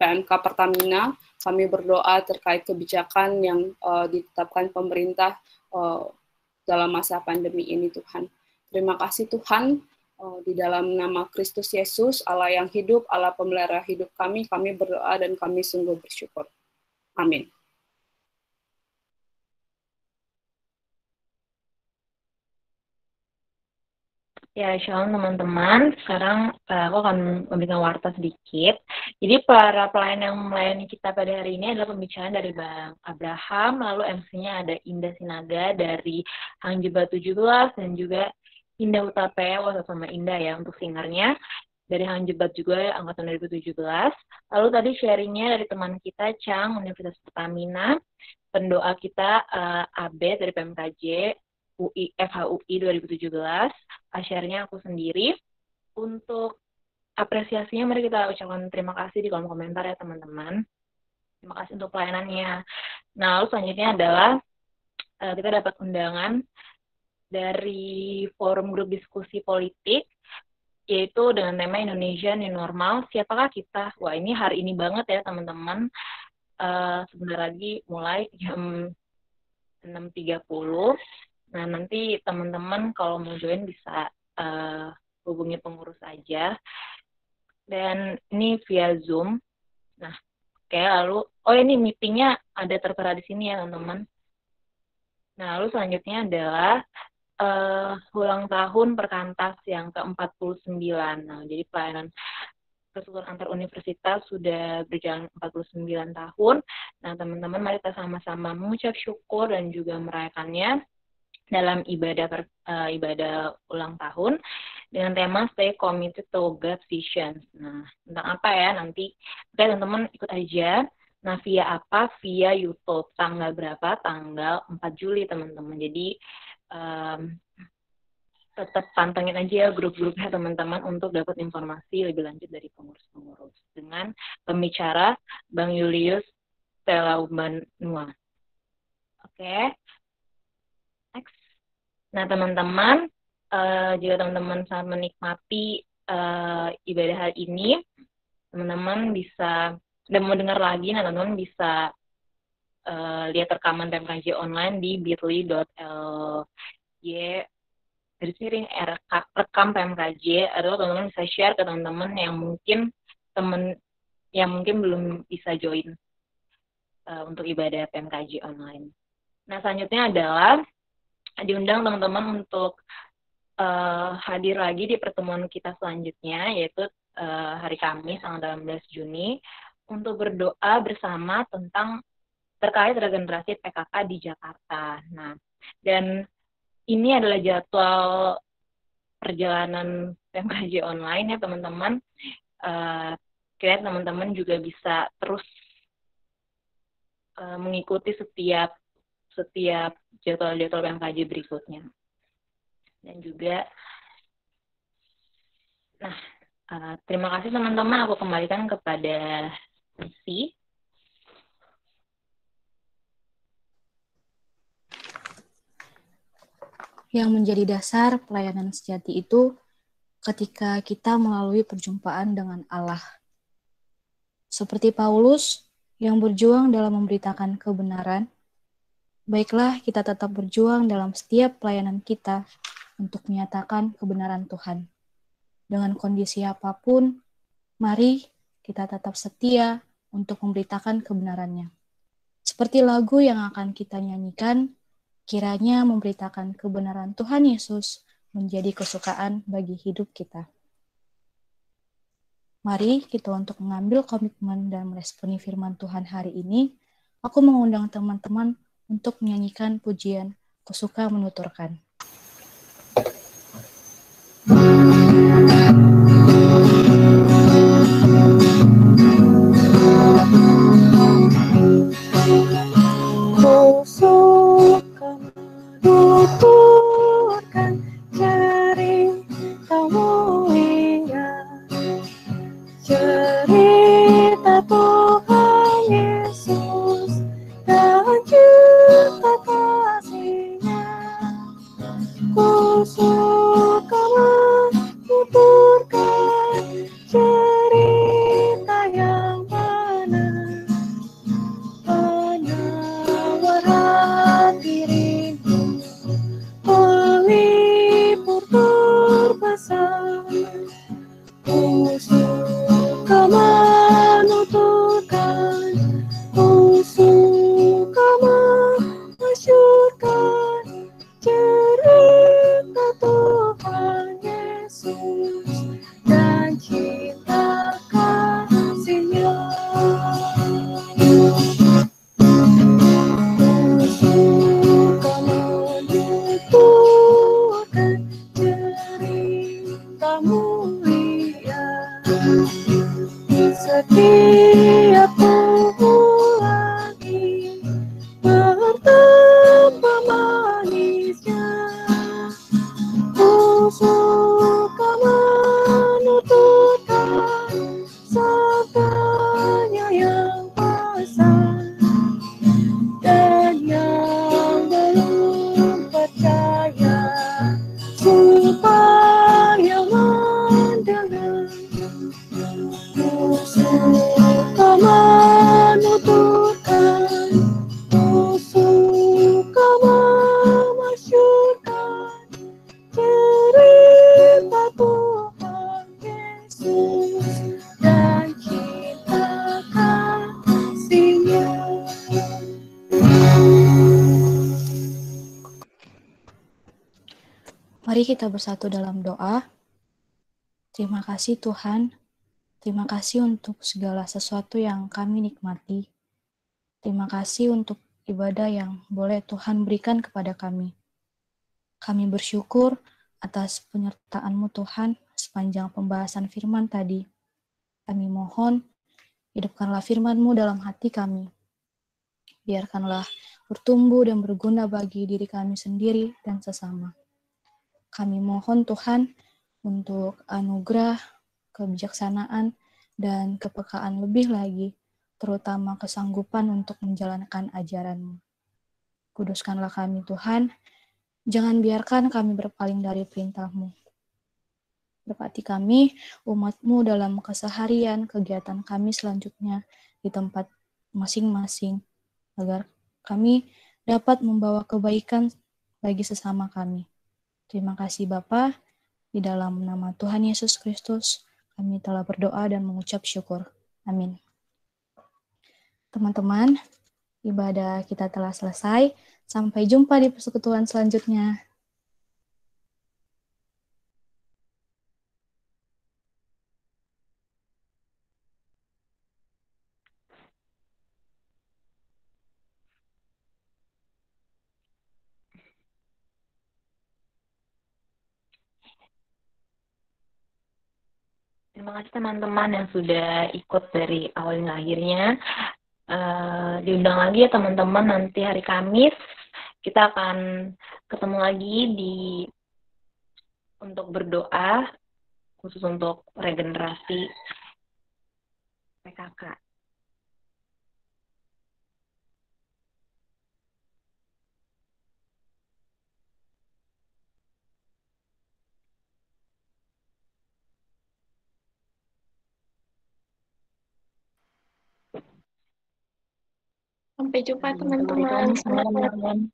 PMK Pertamina. Kami berdoa terkait kebijakan yang ditetapkan pemerintah dalam masa pandemi ini, Tuhan. Terima kasih Tuhan, di dalam nama Kristus Yesus, Allah yang hidup, Allah pemelihara hidup kami berdoa dan kami sungguh bersyukur. Amin. Ya, shalom teman-teman. Sekarang aku akan memberikan warta sedikit. Jadi para pelayan yang melayani kita pada hari ini adalah pembicaraan dari Bang Abraham, lalu MC-nya ada Indah Sinaga dari Hang Jebat 17, dan juga Indah Utapaya, sama Indah ya untuk singernya. Dari Hang Jebat juga, angkatan 2017. Lalu tadi sharingnya dari teman kita, Chang, Universitas Pertamina. Pendoa kita, Abe dari PMKJ, FHUI 2017, asyarnya aku sendiri. Untuk apresiasinya, mari kita ucapkan terima kasih di kolom komentar ya teman-teman. Terima kasih untuk pelayanannya. Nah, lalu selanjutnya adalah kita dapat undangan dari forum grup diskusi politik, yaitu dengan tema Indonesia New Normal. Siapakah kita? Wah, ini hari ini banget ya teman-teman. Sebentar lagi mulai jam 6.30. Nah, nanti teman-teman kalau mau join bisa hubungi pengurus aja. Dan ini via Zoom. Nah, oke, lalu, ini meetingnya ada tertera di sini ya, teman-teman. Nah, lalu selanjutnya adalah ulang tahun Perkantas yang ke-49. Nah, jadi pelayanan persekutuan antar universitas sudah berjalan 49 tahun. Nah, teman-teman, mari kita sama-sama mengucap syukur dan juga merayakannya dalam ibadah ulang tahun dengan tema Stay Committed to God's Vision. Nah, tentang apa ya nanti? Oke, teman-teman ikut aja. Nah, via apa? Via YouTube. Tanggal berapa? Tanggal 4 Juli, teman-teman. Jadi, tetap pantengin aja ya grup-grupnya teman-teman untuk dapat informasi lebih lanjut dari pengurus-pengurus. Dengan pembicara Bang Julius Telaubanua. Oke. Next. Nah, teman-teman, jika teman-teman sangat menikmati ibadah hari ini, teman-teman bisa, dan mau dengar lagi, nah teman-teman bisa lihat rekaman PMKJ online di bit.ly rekam PMKJ, atau teman-teman bisa share ke teman-teman yang mungkin belum bisa join untuk ibadah PMKJ online. Nah, selanjutnya adalah diundang teman-teman untuk hadir lagi di pertemuan kita selanjutnya, yaitu hari Kamis tanggal 18 Juni, untuk berdoa bersama terkait regenerasi PKK di Jakarta. Nah, dan ini adalah jadwal perjalanan PMKJ online ya teman-teman. Kira teman-teman juga bisa terus mengikuti setiap jadwal-jadwal PMKJ berikutnya. Dan juga, nah, terima kasih teman-teman. Aku kembalikan kepada Lucy. Yang menjadi dasar pelayanan sejati itu ketika kita melalui perjumpaan dengan Allah. Seperti Paulus yang berjuang dalam memberitakan kebenaran, baiklah kita tetap berjuang dalam setiap pelayanan kita untuk menyatakan kebenaran Tuhan. Dengan kondisi apapun, mari kita tetap setia untuk memberitakan kebenarannya. Seperti lagu yang akan kita nyanyikan, kiranya memberitakan kebenaran Tuhan Yesus menjadi kesukaan bagi hidup kita. Mari kita untuk mengambil komitmen dan meresponi firman Tuhan hari ini. Aku mengundang teman-teman untuk menyanyikan pujian Kusuka Menuturkan. Tuturkan ceritamu indah, cerita Tuhan Yesus dan juta kasih-Nya. Ku suka menuturkan cerita yang benar, penawar hati rindu, pelipur Mari kita bersatu dalam doa. Terima kasih Tuhan. Terima kasih untuk segala sesuatu yang kami nikmati. Terima kasih untuk ibadah yang boleh Tuhan berikan kepada kami. Kami bersyukur atas penyertaan-Mu Tuhan sepanjang pembahasan firman tadi. Kami mohon, hidupkanlah firman-Mu dalam hati kami. Biarkanlah bertumbuh dan berguna bagi diri kami sendiri dan sesama. Kami mohon Tuhan untuk anugerah, kebijaksanaan, dan kepekaan lebih lagi, terutama kesanggupan untuk menjalankan ajaran-Mu. Kuduskanlah kami Tuhan, jangan biarkan kami berpaling dari perintah-Mu. Berkati kami, umat-Mu dalam keseharian, kegiatan kami selanjutnya di tempat masing-masing, agar kami dapat membawa kebaikan bagi sesama kami. Terima kasih Bapa, di dalam nama Tuhan Yesus Kristus, kami telah berdoa dan mengucap syukur. Amin. Teman-teman, ibadah kita telah selesai. Sampai jumpa di persekutuan selanjutnya. Terima kasih teman-teman yang sudah ikut dari awal hingga akhirnya. Diundang lagi ya teman-teman, nanti hari Kamis kita akan ketemu lagi untuk berdoa khusus untuk regenerasi PKK. Sampai jumpa teman-teman. Selamat malam.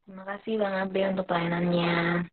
Terima kasih Bang Abe untuk pelayanannya.